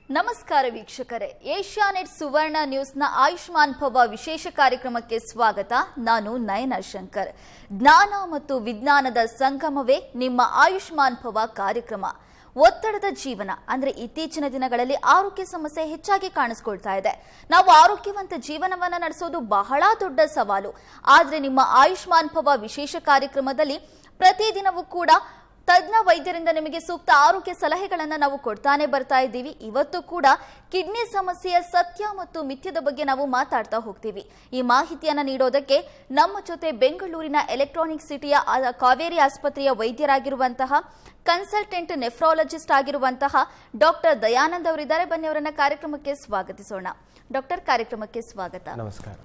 ನಮಸ್ಕಾರ ವೀಕ್ಷಕರೇ, ಏಷ್ಯಾನೆಟ್ ಸುವರ್ಣ ನ್ಯೂಸ್ನ ಆಯುಷ್ಮಾನ್ ಭವ ವಿಶೇಷ ಕಾರ್ಯಕ್ರಮಕ್ಕೆ ಸ್ವಾಗತ. ನಾನು ನಯನ ಶಂಕರ್. ಜ್ಞಾನ ಮತ್ತು ವಿಜ್ಞಾನದ ಸಂಗಮವೇ ನಿಮ್ಮ ಆಯುಷ್ಮಾನ್ ಭವ ಕಾರ್ಯಕ್ರಮ. ಒತ್ತಡದ ಜೀವನ ಅಂದ್ರೆ ಇತ್ತೀಚಿನ ದಿನಗಳಲ್ಲಿ ಆರೋಗ್ಯ ಸಮಸ್ಯೆ ಹೆಚ್ಚಾಗಿ ಕಾಣಿಸ್ಕೊಳ್ತಾ ಇದೆ. ನಾವು ಆರೋಗ್ಯವಂತ ಜೀವನವನ್ನ ನಡೆಸೋದು ಬಹಳ ದೊಡ್ಡ ಸವಾಲು. ಆದ್ರೆ ನಿಮ್ಮ ಆಯುಷ್ಮಾನ್ ಭವ ವಿಶೇಷ ಕಾರ್ಯಕ್ರಮದಲ್ಲಿ ಪ್ರತಿದಿನವೂ ಕೂಡ ತಜ್ಞ ವೈದ್ಯರಿಂದ ನಿಮಗೆ ಸೂಕ್ತ ಆರೋಗ್ಯ ಸಲಹೆಗಳನ್ನು ನಾವು ಕೊಡ್ತಾನೆ ಬರ್ತಾ ಇದ್ದೀವಿ. ಇವತ್ತು ಕೂಡ ಕಿಡ್ನಿ ಸಮಸ್ಯೆಯ ಸತ್ಯ ಮತ್ತು ಮಿಥ್ಯದ ಬಗ್ಗೆ ನಾವು ಮಾತಾಡ್ತಾ ಹೋಗ್ತೀವಿ. ಈ ಮಾಹಿತಿಯನ್ನು ನೀಡೋದಕ್ಕೆ ನಮ್ಮ ಜೊತೆ ಬೆಂಗಳೂರಿನ ಎಲೆಕ್ಟ್ರಾನಿಕ್ ಸಿಟಿಯ ಕಾವೇರಿ ಆಸ್ಪತ್ರೆಯ ವೈದ್ಯರಾಗಿರುವಂತಹ ಕನ್ಸಲ್ಟೆಂಟ್ ನೆಫ್ರಾಲಜಿಸ್ಟ್ ಆಗಿರುವಂತಹ ಡಾಕ್ಟರ್ ದಯಾನಂದ್ ಅವರಿದ್ದಾರೆ. ಬನ್ನಿ ಅವರನ್ನ ಕಾರ್ಯಕ್ರಮಕ್ಕೆ ಸ್ವಾಗತಿಸೋಣ. ಡಾಕ್ಟರ್, ಕಾರ್ಯಕ್ರಮಕ್ಕೆ ಸ್ವಾಗತ. ನಮಸ್ಕಾರ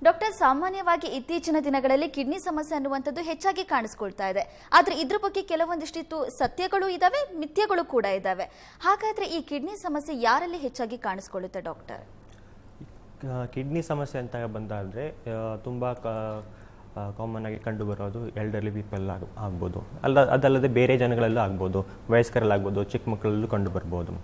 ಡಾಕ್ಟರ್. ಸಾಮಾನ್ಯವಾಗಿ ಇತ್ತೀಚಿನ ದಿನಗಳಲ್ಲಿ ಕಿಡ್ನಿ ಸಮಸ್ಯೆ ಅನ್ನುವಂಥದ್ದು ಹೆಚ್ಚಾಗಿ ಕಾಣಿಸ್ಕೊಳ್ತಾ ಇದೆ. ಆದ್ರೆ ಇದ್ರ ಬಗ್ಗೆ ಕೆಲವೊಂದಿಷ್ಟು ಸತ್ಯಗಳು ಇದಾವೆ, ಮಿಥ್ಯಗಳು ಕೂಡ ಇದಾವೆ. ಹಾಗಾದ್ರೆ ಈ ಕಿಡ್ನಿ ಸಮಸ್ಯೆ ಯಾರಲ್ಲಿ ಹೆಚ್ಚಾಗಿ ಕಾಣಿಸ್ಕೊಳ್ಳುತ್ತೆ ಡಾಕ್ಟರ್? ಕಿಡ್ನಿ ಸಮಸ್ಯೆ ಅಂತ ಬಂದಾದ್ರೆ ತುಂಬಾ ಕಾಮನ್ ಆಗಿ ಕಂಡು ಬರೋದು ಎಲ್ಡರ್ಲಿ ಪೀಪಲ್ ಆಗ್ಬೋದು, ಅದಲ್ಲದೆ ಬೇರೆ ಜನಗಳಲ್ಲೂ ಆಗ್ಬೋದು, ವಯಸ್ಕರಲ್ಲಾಗ್ಬೋದು, ಚಿಕ್ಕ ಮಕ್ಕಳಲ್ಲೂ ಕಂಡು ಬರ್ಬೋದು.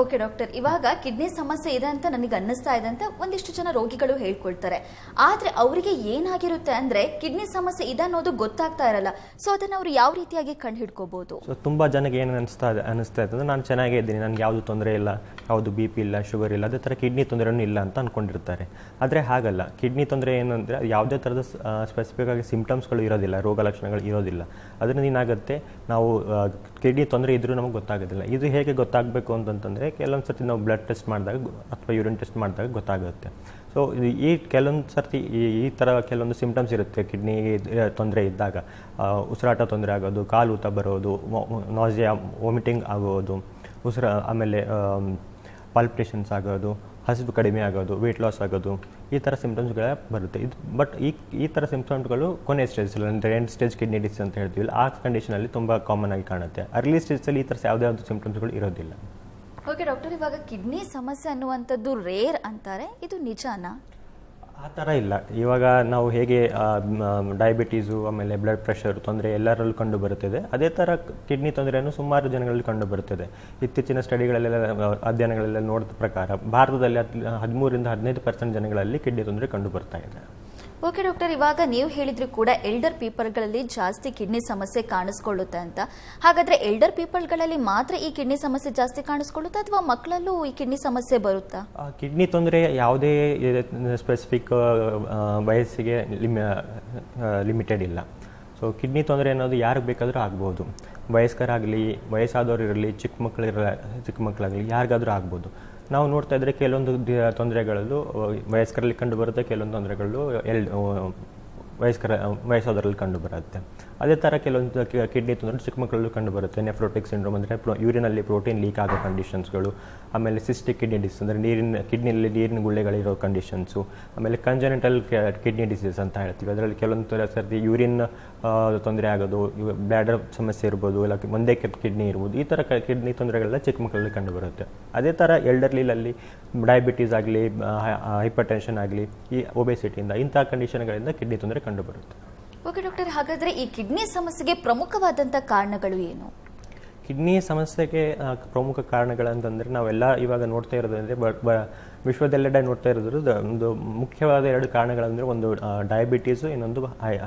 ಓಕೆ ಡಾಕ್ಟರ್, ಇವಾಗ ಕಿಡ್ನಿ ಸಮಸ್ಯೆ ಇದೆ ಅಂತ ನನಗೆ ಅನ್ನಿಸ್ತಾ ಇದೆ ಅಂತ ಒಂದಿಷ್ಟು ಜನ ರೋಗಿಗಳು ಹೇಳ್ಕೊಳ್ತಾರೆ. ಆದ್ರೆ ಅವರಿಗೆ ಏನಾಗಿರುತ್ತೆ ಅಂದ್ರೆ ಕಿಡ್ನಿ ಸಮಸ್ಯೆ ಇದೆ ಅನ್ನೋದು ಗೊತ್ತಾಗ್ತಾ ಇರಲ್ಲ. ಸೊ ಅದನ್ನ ಅವ್ರು ಯಾವ ರೀತಿಯಾಗಿ ಕಂಡು ಹಿಡ್ಕೋಬಹುದು? ಸೊ ತುಂಬಾ ಜನಕ್ಕೆ ಏನು ಅನಿಸ್ತಾ ಇದೆ ಅಂದ್ರೆ ನಾನು ಚೆನ್ನಾಗೇ ಇದ್ದೀನಿ, ನನಗೆ ಯಾವುದು ತೊಂದರೆ ಇಲ್ಲ, ಯಾವುದು BP ಇಲ್ಲ, ಶುಗರ್ ಇಲ್ಲ, ಅದೇ ಥರ ಕಿಡ್ನಿ ತೊಂದರೆನೂ ಇಲ್ಲ ಅಂತ ಅನ್ಕೊಂಡಿರ್ತಾರೆ. ಆದರೆ ಹಾಗಲ್ಲ. ಕಿಡ್ನಿ ತೊಂದರೆ ಏನಂದರೆ ಯಾವುದೇ ಥರದ ಸ್ಪೆಸಿಫಿಕ್ ಆಗಿ ಸಿಂಪ್ಟಮ್ಸ್ಗಳು ಇರೋದಿಲ್ಲ, ರೋಗ ಲಕ್ಷಣಗಳು ಇರೋದಿಲ್ಲ. ಅದರಿಂದ ಏನಾಗುತ್ತೆ, ನಾವು ಕಿಡ್ನಿ ತೊಂದರೆ ಇದ್ರೂ ನಮಗೆ ಗೊತ್ತಾಗೋದಿಲ್ಲ. ಇದು ಹೇಗೆ ಗೊತ್ತಾಗಬೇಕು ಅಂತಂದರೆ ಕೆಲವೊಂದು ಸರ್ತಿ ನಾವು ಬ್ಲಡ್ ಟೆಸ್ಟ್ ಮಾಡಿದಾಗ ಅಥವಾ ಯೂರಿನ್ ಟೆಸ್ಟ್ ಮಾಡಿದಾಗ ಗೊತ್ತಾಗುತ್ತೆ. ಸೊ ಈ ಕೆಲವೊಂದು ಸರ್ತಿ ಈ ಥರ ಕೆಲವೊಂದು ಸಿಂಪ್ಟಮ್ಸ್ ಇರುತ್ತೆ. ಕಿಡ್ನಿ ತೊಂದರೆ ಇದ್ದಾಗ ಉಸಿರಾಟ ತೊಂದರೆ ಆಗೋದು, ಕಾಲು ಊತ ಬರೋದು, ನಾಸಿಯಾ, ವಾಮಿಟಿಂಗ್ ಆಗೋದು, ಆಮೇಲೆ ಪಾಲ್ಪಿಟೇಷನ್ಸ್ ಆಗೋದು, ಹಸಿವು ಕಡಿಮೆ ಆಗೋದು, ವೆಯ್ಟ್ ಲಾಸ್ ಆಗೋದು, ಈ ಥರ ಸಿಂಪ್ಟಮ್ಸ್ಗಳ ಬರುತ್ತೆ. ಬಟ್ ಈ ಥರ ಸಿಂಪ್ಟಮ್ಸ್ಗಳು ಕೊನೆ ಸ್ಟೇಜ್ ಅಂದರೆ ಎಂಡ್ ಸ್ಟೇಜ್ ಕಿಡ್ನಿ ಡಿಸೀಸ್ ಅಂತ ಹೇಳ್ತೀವಿ, ಆ ಕಂಡೀಷನಲ್ಲಿ ತುಂಬ ಕಾಮನ್ ಆಗಿ ಕಾಣುತ್ತೆ. ಅರ್ಲಿ ಸ್ಟೇಜಲ್ಲಿ ಈ ಥರ ಯಾವುದೇ ಸಿಂಪ್ಟಮ್ಸ್ಗಳು ಇರೋದಿಲ್ಲ. ಓಕೆ ಡಾಕ್ಟರ್, ಇವಾಗ ಕಿಡ್ನಿ ಸಮಸ್ಯೆ ಅನ್ನುವಂಥದ್ದು ರೇರ್ ಅಂತಾರೆ, ಇದು ನಿಜಾನಾ? ಆ ಥರ ಇಲ್ಲ. ಇವಾಗ ನಾವು ಹೇಗೆ ಡಯಾಬಿಟೀಸು ಆಮೇಲೆ ಬ್ಲಡ್ ಪ್ರೆಷರ್ ತೊಂದರೆ ಎಲ್ಲರಲ್ಲೂ ಕಂಡು ಬರುತ್ತದೆ, ಅದೇ ಥರ ಕಿಡ್ನಿ ತೊಂದರೆಯನ್ನು ಸುಮಾರು ಜನಗಳಲ್ಲಿ ಕಂಡು ಬರುತ್ತದೆ. ಇತ್ತೀಚಿನ ಸ್ಟಡಿಗಳಲ್ಲೆಲ್ಲ ಅಧ್ಯಯನಗಳೆಲ್ಲ ನೋಡಿದ ಪ್ರಕಾರ ಭಾರತದಲ್ಲಿ 13-15% ಜನಗಳಲ್ಲಿ ಕಿಡ್ನಿ ತೊಂದರೆ ಕಂಡು ಬರ್ತಾ ಇದೆ. ಓಕೆ ಡಾಕ್ಟರ್, ಇವಾಗ ನೀವು ಹೇಳಿದ್ರು ಕೂಡ ಎಲ್ಡರ್ ಪೀಪಲ್ಗಳಲ್ಲಿ ಜಾಸ್ತಿ ಕಿಡ್ನಿ ಸಮಸ್ಯೆ ಕಾಣಿಸ್ಕೊಳ್ಳುತ್ತೆ ಅಂತ. ಹಾಗಾದ್ರೆ ಎಲ್ಡರ್ ಪೀಪಲ್ಗಳಲ್ಲಿ ಮಾತ್ರ ಈ ಕಿಡ್ನಿ ಸಮಸ್ಯೆ ಜಾಸ್ತಿ ಕಾಣಿಸ್ಕೊಳ್ಳುತ್ತಾ ಅಥವಾ ಮಕ್ಕಳಲ್ಲೂ ಈ ಕಿಡ್ನಿ ಸಮಸ್ಯೆ ಬರುತ್ತಾ? ಕಿಡ್ನಿ ತೊಂದರೆ ಯಾವುದೇ ಸ್ಪೆಸಿಫಿಕ್ ವಯಸ್ಸಿಗೆ ಲಿಮಿಟೆಡ್ ಇಲ್ಲ. ಸೊ ಕಿಡ್ನಿ ತೊಂದರೆ ಅನ್ನೋದು ಯಾರಿಗೆ ಬೇಕಾದರೂ ಆಗ್ಬೋದು. ವಯಸ್ಕರಾಗಲಿ, ವಯಸ್ಸಾದವರು ಇರಲಿ, ಚಿಕ್ಕ ಮಕ್ಕಳಾಗಲಿ, ಯಾರಿಗಾದರೂ ಆಗ್ಬೋದು. ನಾವು ನೋಡ್ತಾ ಇದ್ರೆ ಕೆಲವೊಂದು ತೊಂದರೆಗಳಲ್ಲೂ ವಯಸ್ಕರಲ್ಲಿ ಕಂಡು ಬರುತ್ತೆ, ಕೆಲವೊಂದು ತೊಂದರೆಗಳು ವಯಸ್ಸಾದವರಲ್ಲಿ ಕಂಡು ಬರುತ್ತೆ. ಅದೇ ಥರ ಕೆಲವೊಂದು ಕಿಡ್ನಿ ತೊಂದರೆ ಚಿಕ್ಕ ಮಕ್ಕಳಲ್ಲೂ ಕಂಡು ಬರುತ್ತೆ. ನೆಫ್ರೋಟಿಕ್ ಸಿಂಡ್ರೋಮ್ ಅಂದರೆ ಯೂರಿನಲ್ಲಿ ಪ್ರೋಟೀನ್ ಲೀಕ್ ಆಗೋ ಕಂಡೀಷನ್ಸ್ಗಳು, ಆಮೇಲೆ ಸಿಸ್ಟಿಕ್ ಕಿಡ್ನಿ ಡಿಸೀಸ್ ಅಂದರೆ ಕಿಡ್ನಿಯಲ್ಲಿ ನೀರಿನ ಗುಳ್ಳೆಗಳಿರೋ ಕಂಡೀಷನ್ಸು, ಆಮೇಲೆ ಕಂಜನೆಂಟಲ್ ಕಿಡ್ನಿ ಡಿಸೀಸ್ ಅಂತ ಹೇಳ್ತೀವಿ. ಅದರಲ್ಲಿ ಕೆಲವೊಂದು ಸರ್ತಿ ಯೂರಿನ್ ತೊಂದರೆ ಆಗೋದು, ಬ್ಲ್ಯಾಡರ್ ಸಮಸ್ಯೆ ಇರ್ಬೋದು, ಇಲ್ಲ ಒಂದೇ ಕಿಡ್ನಿ ಇರ್ಬೋದು. ಈ ಥರ ಕಿಡ್ನಿ ತೊಂದರೆಗಳೆಲ್ಲ ಚಿಕ್ಕ ಮಕ್ಕಳಲ್ಲಿ ಕಂಡು ಬರುತ್ತೆ. ಅದೇ ಥರ ಎಲ್ಡರ್ಲಿನಲ್ಲಿ ಡಯಾಬಿಟೀಸ್ ಆಗಲಿ, ಹೈಪರ್ ಟೆನ್ಷನ್ ಆಗಲಿ, ಈ ಒಬೆಸಿಟಿಯಿಂದ ಇಂಥ ಕಂಡೀಷನ್ಗಳಿಂದ ಕಿಡ್ನಿ ತೊಂದರೆ ಕಂಡು ಬರುತ್ತೆ. ಓಕೆ ಡಾಕ್ಟರ್, ಹಾಗಾದ್ರೆ ಈ ಕಿಡ್ನಿ ಸಮಸ್ಯೆಗೆ ಪ್ರಮುಖವಾದಂಥ ಕಾರಣಗಳು ಏನು? ಕಿಡ್ನಿ ಸಮಸ್ಯೆಗೆ ಪ್ರಮುಖ ಕಾರಣಗಳಂತಂದರೆ ನಾವೆಲ್ಲ ಇವಾಗ ನೋಡ್ತಾ ಇರೋದಂದರೆ ವಿಶ್ವದೆಲ್ಲೆಡೆ ನೋಡ್ತಾ ಇರೋದು ಒಂದು ಮುಖ್ಯವಾದ 2 ಕಾರಣಗಳಂದರೆ ಒಂದು ಡಯಾಬಿಟೀಸು, ಇನ್ನೊಂದು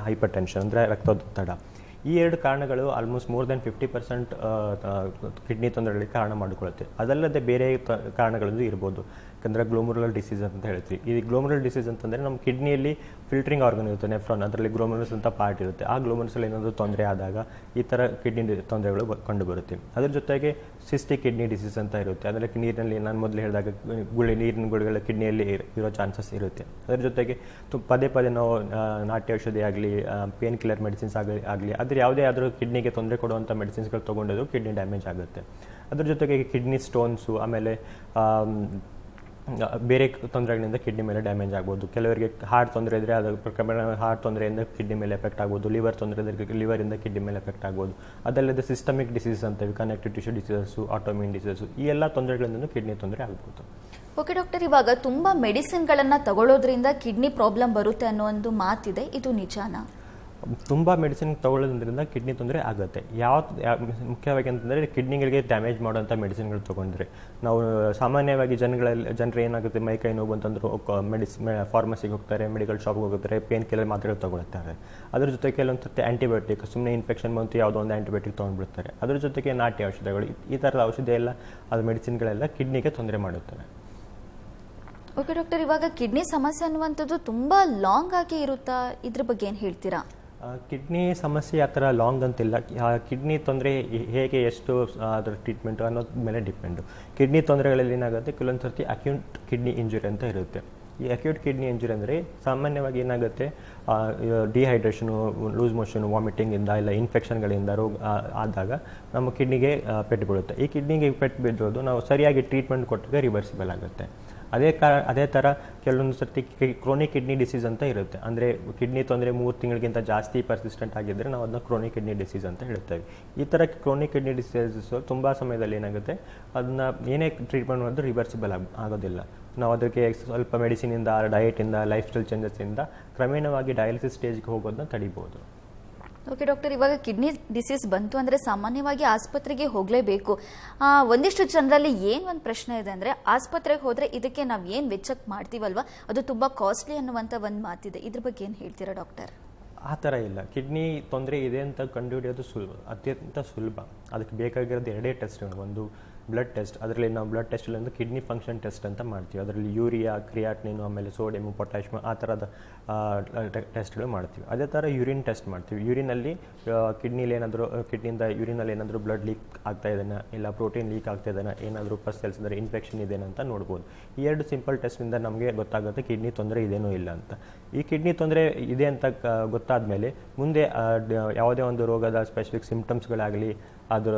ಹೈಪರ್ ಟೆನ್ಷನ್ ಅಂದರೆ ರಕ್ತದೊತ್ತಡ. ಈ 2 ಕಾರಣಗಳು ಆಲ್ಮೋಸ್ಟ್ ಮೋರ್ ದೆನ್ 50% ಕಿಡ್ನಿ ತೊಂದರೆಗಳಿಗೆ ಕಾರಣ ಮಾಡಿಕೊಳ್ಳುತ್ತೆ. ಅದಲ್ಲದೆ ಬೇರೆ ಕಾರಣಗಳದ್ದು ಇರ್ಬೋದು. ಯಾಕಂದರೆ ಗ್ಲೋಮರುಲರ್ ಡಿಸೀಸ್ ಅಂತ ಹೇಳ್ತೀವಿ. ಈ ಗ್ಲೋಮರುಲರ್ ಡಿಸೀಸ್ ಅಂತಂದರೆ ನಮ್ಮ ಕಿಡ್ನಿಯಲ್ಲಿ ಫಿಲ್ಟ್ರಿಂಗ್ ಆರ್ಗನ್ ಇರುತ್ತೆ, ನೆಫ್ರಾನ್, ಅದರಲ್ಲಿ ಗ್ಲೋಮರುಲಸ್ ಅಂತ ಪಾರ್ಟ್ ಇರುತ್ತೆ. ಆ ಗ್ಲೋಮರುಲಸಲ್ಲಿ ಏನಾದರೂ ತೊಂದರೆ ಆದಾಗ ಈ ಥರ ಕಿಡ್ನಿ ತೊಂದರೆಗಳು ಕಂಡು ಬರುತ್ತೆ. ಅದ್ರ ಜೊತೆಗೆ ಸಿಸ್ಟಿಕ್ ಕಿಡ್ನಿ ಡಿಸೀಸ್ ಅಂತ ಇರುತ್ತೆ. ಅದರಲ್ಲಿ ನೀರಿನಲ್ಲಿ ನಾನು ಮೊದಲು ಹೇಳಿದಾಗ ನೀರಿನ ಗುಳಿಗಳ ಕಿಡ್ನಿಯಲ್ಲಿ ಇರೋ ಚಾನ್ಸಸ್ ಇರುತ್ತೆ. ಅದರ ಜೊತೆಗೆ ಪದೇ ನಾವು ನಾಟ್ಯ ಔಷಧಿ ಆಗಲಿ, ಪೇನ್ ಕಿಲ್ಲರ್ ಮೆಡಿಸಿನ್ಸ್ ಆಗಲಿ, ಆದರೆ ಯಾವುದೇ ಆದರೂ ಕಿಡ್ನಿಗೆ ತೊಂದರೆ ಕೊಡುವಂಥ ಮೆಡಿಸಿನ್ಸ್ಗಳು ತೊಗೊಂಡಿದ್ದು ಕಿಡ್ನಿ ಡ್ಯಾಮೇಜ್ ಆಗುತ್ತೆ. ಅದ್ರ ಜೊತೆಗೆ ಕಿಡ್ನಿ ಸ್ಟೋನ್ಸು, ಆಮೇಲೆ ಬೇರೆ ತೊಂದರೆಗಳಿಂದ ಕಿಡ್ನಿ ಮೇಲೆ ಡ್ಯಾಮೇಜ್ ಆಗ್ಬೋದು. ಕೆಲವರಿಗೆ ಹಾರ್ಟ್ ತೊಂದರೆ ಇದ್ದರೆ ಅದು ಪ್ರಕರಣ ಹಾರ್ಟ್ ತೊಂದರೆಯಿಂದ ಕಿಡ್ನಿ ಮೇಲೆ ಎಫೆಕ್ಟ್ ಆಗ್ಬೋದು. ಲಿವರ್ ತೊಂದರೆ ಇದ್ದರೆ ಲಿವರಿಂದ ಕಿಡ್ನಿ ಮೇಲೆ ಎಫೆಕ್ಟ್ ಆಗ್ಬೋದು. ಅದಲ್ಲದೆ ಸಿಸ್ಟಮಿಕ್ ಡಿಸೀಸ್ ಅಂತೇವೆ, connective tissue diseases, autoimmune disease, ಈ ಎಲ್ಲ ತೊಂದರೆಗಳಿಂದ ಕಿಡ್ನಿ ತೊಂದರೆ ಆಗ್ಬೋದು. ಓಕೆ ಡಾಕ್ಟರ್, ಇವಾಗ ತುಂಬ ಮೆಡಿಸಿನ್ಗಳನ್ನು ತಗೊಳ್ಳೋದ್ರಿಂದ ಕಿಡ್ನಿ ಪ್ರಾಬ್ಲಮ್ ಬರುತ್ತೆ ಅನ್ನೋ ಒಂದು ಮಾತಿದೆ, ಇದು ನಿಜಾನಾ? ತುಂಬ ಮೆಡಿಸಿನ್ ತೊಗೊಳ್ಳೋದ್ರಿಂದ ಕಿಡ್ನಿ ತೊಂದರೆ ಆಗುತ್ತೆ. ಮುಖ್ಯವಾಗಿ ಅಂತಂದರೆ ಕಿಡ್ನಿಗಳಿಗೆ ಡ್ಯಾಮೇಜ್ ಮಾಡುವಂಥ ಮೆಡಿಸಿನ್ಗಳು ತೊಗೊಂಡ್ರೆ ನಾವು ಸಾಮಾನ್ಯವಾಗಿ ಜನರು ಏನಾಗುತ್ತೆ ಮೈ ಕೈ ನೋವು ಅಂತಂದ್ರು ಫಾರ್ಮಸಿಗೆ ಹೋಗ್ತಾರೆ, ಮೆಡಿಕಲ್ ಶಾಪ್ಗೆ ಹೋಗ್ತಾರೆ, ಪೇನ್ ಕಿಲ್ಲರ್ ಮಾತ್ರೆಗಳು ತೊಗೊಳ್ತಾರೆ. ಅದ್ರ ಜೊತೆ ಕೆಲವೊಂದು ಸರ್ತಿ ಆ್ಯಂಟಿಬಯೋಟಿಕ್, ಸುಮ್ಮನೆ ಇನ್ಫೆಕ್ಷನ್ ಬಂತು ಯಾವುದೋ ಒಂದು ಆ್ಯಂಟಿಬಯೋಟಿಕ್ ತೊಗೊಂಡ್ಬಿಡ್ತಾರೆ. ಅದ್ರ ಜೊತೆಗೆ ನಾಟಿ ಔಷಧಿಗಳು, ಈ ಥರದ ಔಷಧಿ ಎಲ್ಲ ಅದು ಮೆಡಿಸಿನ್ಗಳೆಲ್ಲ ಕಿಡ್ನಿಗೆ ತೊಂದರೆ ಮಾಡುತ್ತವೆ. ಓಕೆ ಡಾಕ್ಟರ್, ಇವಾಗ ಕಿಡ್ನಿ ಸಮಸ್ಯೆ ಅನ್ನುವಂಥದ್ದು ತುಂಬ ಲಾಂಗ್ ಆಗಿ ಇರುತ್ತಾ? ಇದ್ರ ಬಗ್ಗೆ ಏನು ಹೇಳ್ತೀರಾ? ಕಿಡ್ನಿ ಸಮಸ್ಯೆ ಆ ಥರ ಲಾಂಗ್ ಅಂತಿಲ್ಲ. ಕಿಡ್ನಿ ತೊಂದರೆ ಹೇಗೆ ಎಷ್ಟು ಅದರ ಟ್ರೀಟ್ಮೆಂಟು ಅನ್ನೋದ್ರ ಮೇಲೆ ಡಿಪೆಂಡು. ಕಿಡ್ನಿ ತೊಂದರೆಗಳಲ್ಲಿ ಏನಾಗುತ್ತೆ, ಕೆಲವೊಂದು ಸರ್ತಿ ಅಕ್ಯೂಟ್ ಕಿಡ್ನಿ ಇಂಜುರಿ ಅಂತ ಇರುತ್ತೆ. ಈ ಅಕ್ಯೂಟ್ ಕಿಡ್ನಿ ಇಂಜುರಿ ಅಂದರೆ ಸಾಮಾನ್ಯವಾಗಿ ಏನಾಗುತ್ತೆ, ಡಿಹೈಡ್ರೇಷನು, ಲೂಸ್ ಮೋಷನು, ವಾಮಿಟಿಂಗಿಂದ ಇಲ್ಲ ಇನ್ಫೆಕ್ಷನ್ಗಳಿಂದ ಆದಾಗ ನಮ್ಮ ಕಿಡ್ನಿಗೆ ಪೆಟ್ಟು ಬೀಳುತ್ತೆ. ಈ ಕಿಡ್ನಿಗೆ ಪೆಟ್ಟು ಬಿದ್ದೋದು ನಾವು ಸರಿಯಾಗಿ ಟ್ರೀಟ್ಮೆಂಟ್ ಕೊಟ್ಟಾಗ ರಿವರ್ಸಿಬಲ್ ಆಗುತ್ತೆ. ಅದೇ ಥರ ಕೆಲವೊಂದು ಸರ್ತಿ ಕ್ರೋನಿಕ್ ಕಿಡ್ನಿ ಡಿಸೀಸ್ ಅಂತ ಇರುತ್ತೆ. ಅಂದರೆ ಕಿಡ್ನಿ ತೊಂದರೆ 3 ತಿಂಗಳಿಗಿಂತ ಜಾಸ್ತಿ ಪರ್ಸಿಸ್ಟೆಂಟ್ ಆಗಿದ್ದರೆ ನಾವು ಅದನ್ನ ಕ್ರೋನಿಕ್ ಕಿಡ್ನಿ ಡಿಸೀಸ್ ಅಂತ ಹೇಳ್ತೇವೆ. ಈ ಥರ ಕ್ರೋನಿಕ್ ಕಿಡ್ನಿ ಡಿಸೀಸಸ್ ತುಂಬ ಸಮಯದಲ್ಲಿ ಏನಾಗುತ್ತೆ, ಅದನ್ನ ಏನೇ ಟ್ರೀಟ್ಮೆಂಟ್ ಮಾಡಿದ್ರು ರಿವರ್ಸಿಬಲ್ ಆಗೋದಿಲ್ಲ. ನಾವು ಅದಕ್ಕೆ ಸ್ವಲ್ಪ ಮೆಡಿಸಿನಿಂದ, ಡಯಟಿಂದ, ಲೈಫ್ ಸ್ಟೈಲ್ ಚೇಂಜಸ್ಸಿಂದ ಕ್ರಮೇಣವಾಗಿ ಡಯಾಲಿಸಿಸ್ ಸ್ಟೇಜ್ಗೆ ಹೋಗೋದನ್ನ ತಡಿಬೋದು. ಓಕೆ ಡಾಕ್ಟರ್, ಇವಾಗ ಕಿಡ್ನಿ ಡಿಸೀಸ್ ಬಂತು ಅಂದರೆ ಸಾಮಾನ್ಯವಾಗಿ ಆಸ್ಪತ್ರೆಗೆ ಹೋಗಲೇಬೇಕು. ಒಂದಿಷ್ಟು ಜನರಲ್ಲಿ ಏನು ಒಂದು ಪ್ರಶ್ನೆ ಇದೆ ಅಂದರೆ, ಆಸ್ಪತ್ರೆಗೆ ಹೋದರೆ ಇದಕ್ಕೆ ನಾವು ಏನು ವೆಚ್ಚಕ್ಕೆ ಮಾಡ್ತೀವಲ್ವ ಅದು ತುಂಬ ಕಾಸ್ಟ್ಲಿ ಅನ್ನುವಂಥ ಒಂದು ಮಾತಿದೆ. ಇದ್ರ ಬಗ್ಗೆ ಏನು ಹೇಳ್ತೀರಾ ಡಾಕ್ಟರ್? ಆ ಥರ ಇಲ್ಲ. ಕಿಡ್ನಿ ತೊಂದರೆ ಇದೆ ಅಂತ ಕಂಡುಹಿಡಿಯೋದು ಅತ್ಯಂತ ಸುಲಭ. ಅದಕ್ಕೆ ಬೇಕಾಗಿರೋದು 2 ಟೆಸ್ಟ್ಗಳು. ಒಂದು ಬ್ಲಡ್ ಟೆಸ್ಟ್, ಅದರಲ್ಲಿ ನಾವು ಬ್ಲಡ್ ಟೆಸ್ಟಲ್ಲಿ ಒಂದು ಕಿಡ್ನಿ ಫಂಕ್ಷನ್ ಟೆಸ್ಟ್ ಅಂತ ಮಾಡ್ತೀವಿ. ಅದರಲ್ಲಿ ಯೂರಿಯಾ, ಕ್ರಿಯಾಟಿನಿನ್, ಆಮೇಲೆ ಸೋಡಿಯಮು, ಪೊಟ್ಯಾಷಿಯಮ್ ಆ ಥರದ ಟೆಸ್ಟ್ಗಳು ಮಾಡ್ತೀವಿ. ಅದೇ ಥರ ಯೂರಿನ್ ಟೆಸ್ಟ್ ಮಾಡ್ತೀವಿ. ಯೂರಿನಲ್ಲಿ ಕಿಡ್ನಿಯಿಂದ ಯೂರಿನಲ್ಲಿ ಏನಾದರೂ ಬ್ಲಡ್ ಲೀಕ್ ಆಗ್ತಾ ಇದೆನಾ, ಇಲ್ಲ ಪ್ರೋಟೀನ್ ಲೀಕ್ ಆಗ್ತಾ ಇದೆನಾ, ಏನಾದರೂ ಪಸ್ ಸೆಲ್ಸ್ ಇದ್ದರೆ ಇನ್ಫೆಕ್ಷನ್ ಇದೆನಾ ಅಂತ ನೋಡ್ಬೋದು. ಈ 2 ಸಿಂಪಲ್ ಟೆಸ್ಟಿಂದ ನಮಗೆ ಗೊತ್ತಾಗುತ್ತೆ ಕಿಡ್ನಿ ತೊಂದರೆ ಇದೇನೋ ಇಲ್ಲ ಅಂತ. ಈ ಕಿಡ್ನಿ ತೊಂದರೆ ಇದೆ ಅಂತ ಗೊತ್ತಾದ ಮೇಲೆ ಮುಂದೆ ಯಾವುದೇ ಒಂದು ರೋಗದ ಸ್ಪೆಸಿಫಿಕ್ ಸಿಂಪ್ಟಮ್ಸ್ಗಳಾಗಲಿ, ಅದರ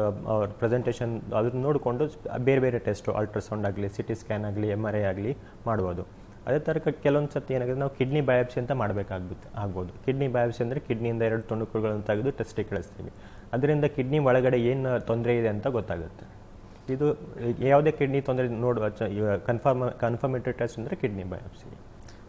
ಪ್ರೆಸೆಂಟೇಷನ್ ಅದನ್ನು ನೋಡಿಕೊಂಡು ಬೇರೆ ಬೇರೆ ಟೆಸ್ಟು, ಅಲ್ಟ್ರಾಸೌಂಡ್ ಆಗಲಿ, ಸಿಟಿ ಸ್ಕ್ಯಾನ್ ಆಗಲಿ, MRI ಆಗಲಿ ಮಾಡ್ಬೋದು. ಅದೇ ಥರ ಕೆಲವೊಂದು ಸರ್ತಿ ಏನಾಗುತ್ತೆ, ನಾವು ಕಿಡ್ನಿ ಬಯಾಪ್ಸಿ ಅಂತ ಆಗ್ಬೋದು. ಕಿಡ್ನಿ ಬಯಾಪ್ಸಿ ಅಂದರೆ ಕಿಡ್ನಿಯಿಂದ 2 ತುಣುಕುಗಳನ್ನು ತೆಗೆದು ಟೆಸ್ಟಿಗೆ ಕಳಿಸ್ತೀವಿ. ಅದರಿಂದ ಕಿಡ್ನಿ ಒಳಗಡೆ ಏನು ತೊಂದರೆ ಇದೆ ಅಂತ ಗೊತ್ತಾಗುತ್ತೆ. ಇದು ಯಾವುದೇ ಕಿಡ್ನಿ ತೊಂದರೆ ನೋಡುವ ಕನ್ಫರ್ಮೇಟರಿ ಟೆಸ್ಟ್ ಅಂದರೆ ಕಿಡ್ನಿ ಬಯಾಪ್ಸಿ.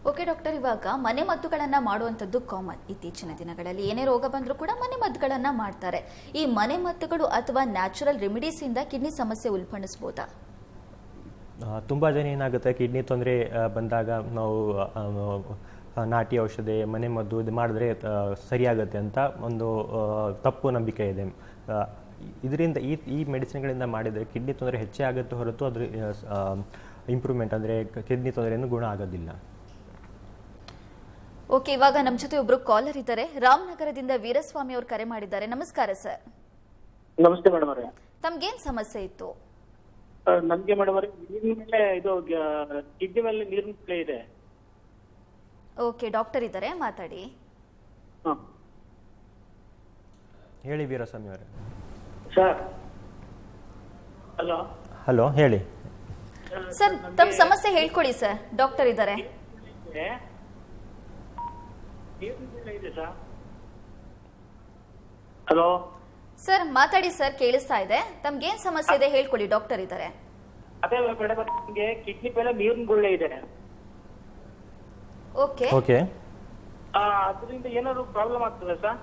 ಓಕೆ ಡಾಕ್ಟರ್, ಇವಾಗ ಮನೆ ಮದ್ದುಗಳನ್ನು ಮಾಡುವಂಥದ್ದು ಕಾಮನ್. ಇತ್ತೀಚಿನ ದಿನಗಳಲ್ಲಿ ಏನೇ ರೋಗ ಬಂದರೂ ಕೂಡ ಮನೆ ಮದ್ದುಗಳನ್ನು ಮಾಡ್ತಾರೆ. ಈ ಮನೆ ಮದ್ದುಗಳು ಅಥವಾ ನ್ಯಾಚುರಲ್ ರೆಮಿಡೀಸಿಂದ ಕಿಡ್ನಿ ಸಮಸ್ಯೆ ಉಲ್ಬಣಿಸ್ಬೋದಾ? ತುಂಬ ಜನ ಏನಾಗುತ್ತೆ, ಕಿಡ್ನಿ ತೊಂದರೆ ಬಂದಾಗ ನಾವು ನಾಟಿ ಔಷಧಿ, ಮನೆ ಮದ್ದು ಇದು ಮಾಡಿದ್ರೆ ಸರಿಯಾಗುತ್ತೆ ಅಂತ ಒಂದು ತಪ್ಪು ನಂಬಿಕೆ ಇದೆ. ಇದರಿಂದ ಈ ಮೆಡಿಸಿನ್ಗಳಿಂದ ಮಾಡಿದರೆ ಕಿಡ್ನಿ ತೊಂದರೆ ಹೆಚ್ಚೇ ಆಗುತ್ತೆ ಹೊರತು ಅದ್ರ ಇಂಪ್ರೂವ್ಮೆಂಟ್ ಅಂದರೆ ಕಿಡ್ನಿ ತೊಂದರೆಯನ್ನು ಗುಣ ಆಗೋದಿಲ್ಲ. ಓಕೆ, ಇವಾಗ ನಮ್ಮ ಜೊತೆ ಒಬ್ರು ಕಾಲರ್ ಇದ್ದಾರೆ. ರಾಮನಗರದಿಂದ ವೀರಸ್ವಾಮಿ ಅವರು ಕರೆ ಮಾಡಿದ್ದಾರೆ. ನಮಸ್ಕಾರ ಸರ್. ನಮಸ್ತೆ ಮೇಡಮ್ ಅವರೇ. ತಮ್ಗೇನ್ ಸಮಸ್ಯೆ ಇತ್ತು? ನಮ್ಗೆ ಮೇಡಮ್ ಅವರೇ ನೀರಿನ ಮೇಲೆ ಇದು ಕಿಡ್ನಿ ಮೇಲೆ ನೀರಿನ ಪ್ಲೇ ಇದೆ. ಓಕೆ, ಡಾಕ್ಟರ್ ಇದ್ದಾರೆ, ಮಾತಾಡಿ. ಹೇಳಿ ವೀರಸ್ವಾಮಿ ಅವರೇ. Sir hello. ಹಲೋ, ಹೇಳಿ ಸರ್. ತಮ್ಮ ಸಮಸ್ಯೆ ಹೇಳ್ಕೊಡಿ ಸರ್, ಡಾಕ್ಟರ್ ಇದ್ದಾರೆ. ಹಲೋ ಸರ್, ಮಾತಾಡಿ ಸರ್, ಕೇಳಿಸ್ತಾ ಇದೆ. ತಮ್ಗೇನ್ ಸಮಸ್ಯೆ ಇದೆ ಹೇಳ್ಕೊಳ್ಳಿ, ಡಾಕ್ಟರ್ ಇದ್ದಾರೆ. ಅದೇ ಮೇಡಮ್, ನಿಮಗೆ ಕಿಡ್ನಿ ಮೇಲೆ ನೀರಿನ ಗುಳ್ಳೆ ಇದೆ. Okay okay. ಅದರಿಂದ ಏನಾದ್ರು ಪ್ರಾಬ್ಲಮ್ ಆಗ್ತದೆ ಸರ್?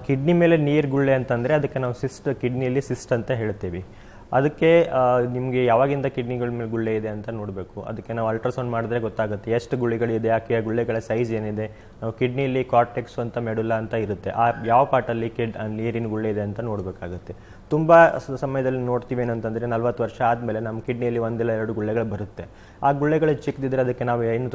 ಕಿಡ್ನಿ ಮೇಲೆ ನೀರು ಗುಳ್ಳೆ ಅಂತಂದರೆ ಅದಕ್ಕೆ ನಾವು ಕಿಡ್ನಿಯಲ್ಲಿ ಸಿಸ್ಟ್ ಅಂತ ಹೇಳ್ತೀವಿ. ಅದಕ್ಕೆ ನಿಮಗೆ ಯಾವಾಗಿಂದ ಕಿಡ್ನಿಗಳ ಮೇಲೆ ಗುಳ್ಳೆ ಇದೆ ಅಂತ ನೋಡಬೇಕು. ಅದಕ್ಕೆ ನಾವು ಅಲ್ಟ್ರಾಸೌಂಡ್ ಮಾಡಿದ್ರೆ ಗೊತ್ತಾಗುತ್ತೆ ಎಷ್ಟು ಗುಳ್ಳೆಗಳಿದೆ, ಯಾಕೆ ಆ ಗುಳ್ಳೆಗಳ ಸೈಜ್ ಏನಿದೆ. ನಾವು ಕಿಡ್ನಿಲಿ ಕಾರ್ಟೆಕ್ಸ್ ಅಂತ ಮೆಡುಲಾ ಅಂತ ಇರುತ್ತೆ, ಆ ಯಾವ ಪಾರ್ಟಲ್ಲಿ ನೀರಿನ ಗುಳ್ಳೆ ಇದೆ ಅಂತ ನೋಡಬೇಕಾಗುತ್ತೆ. ತುಂಬ ಸಮಯದಲ್ಲಿ ನೋಡ್ತೀವಿ ಏನಂತಂದರೆ 40 ವರ್ಷ ಆದಮೇಲೆ ನಮ್ಮ ಕಿಡ್ನಿಯಲ್ಲಿ 1 ಇಲ್ಲ 2 ಗುಳ್ಳೆಗಳು ಬರುತ್ತೆ. ಆ ಗುಳ್ಳೆಗಳು ಚಿಕ್ಕದಿದ್ರೆ ಅದಕ್ಕೆ ನಾವು ಏನು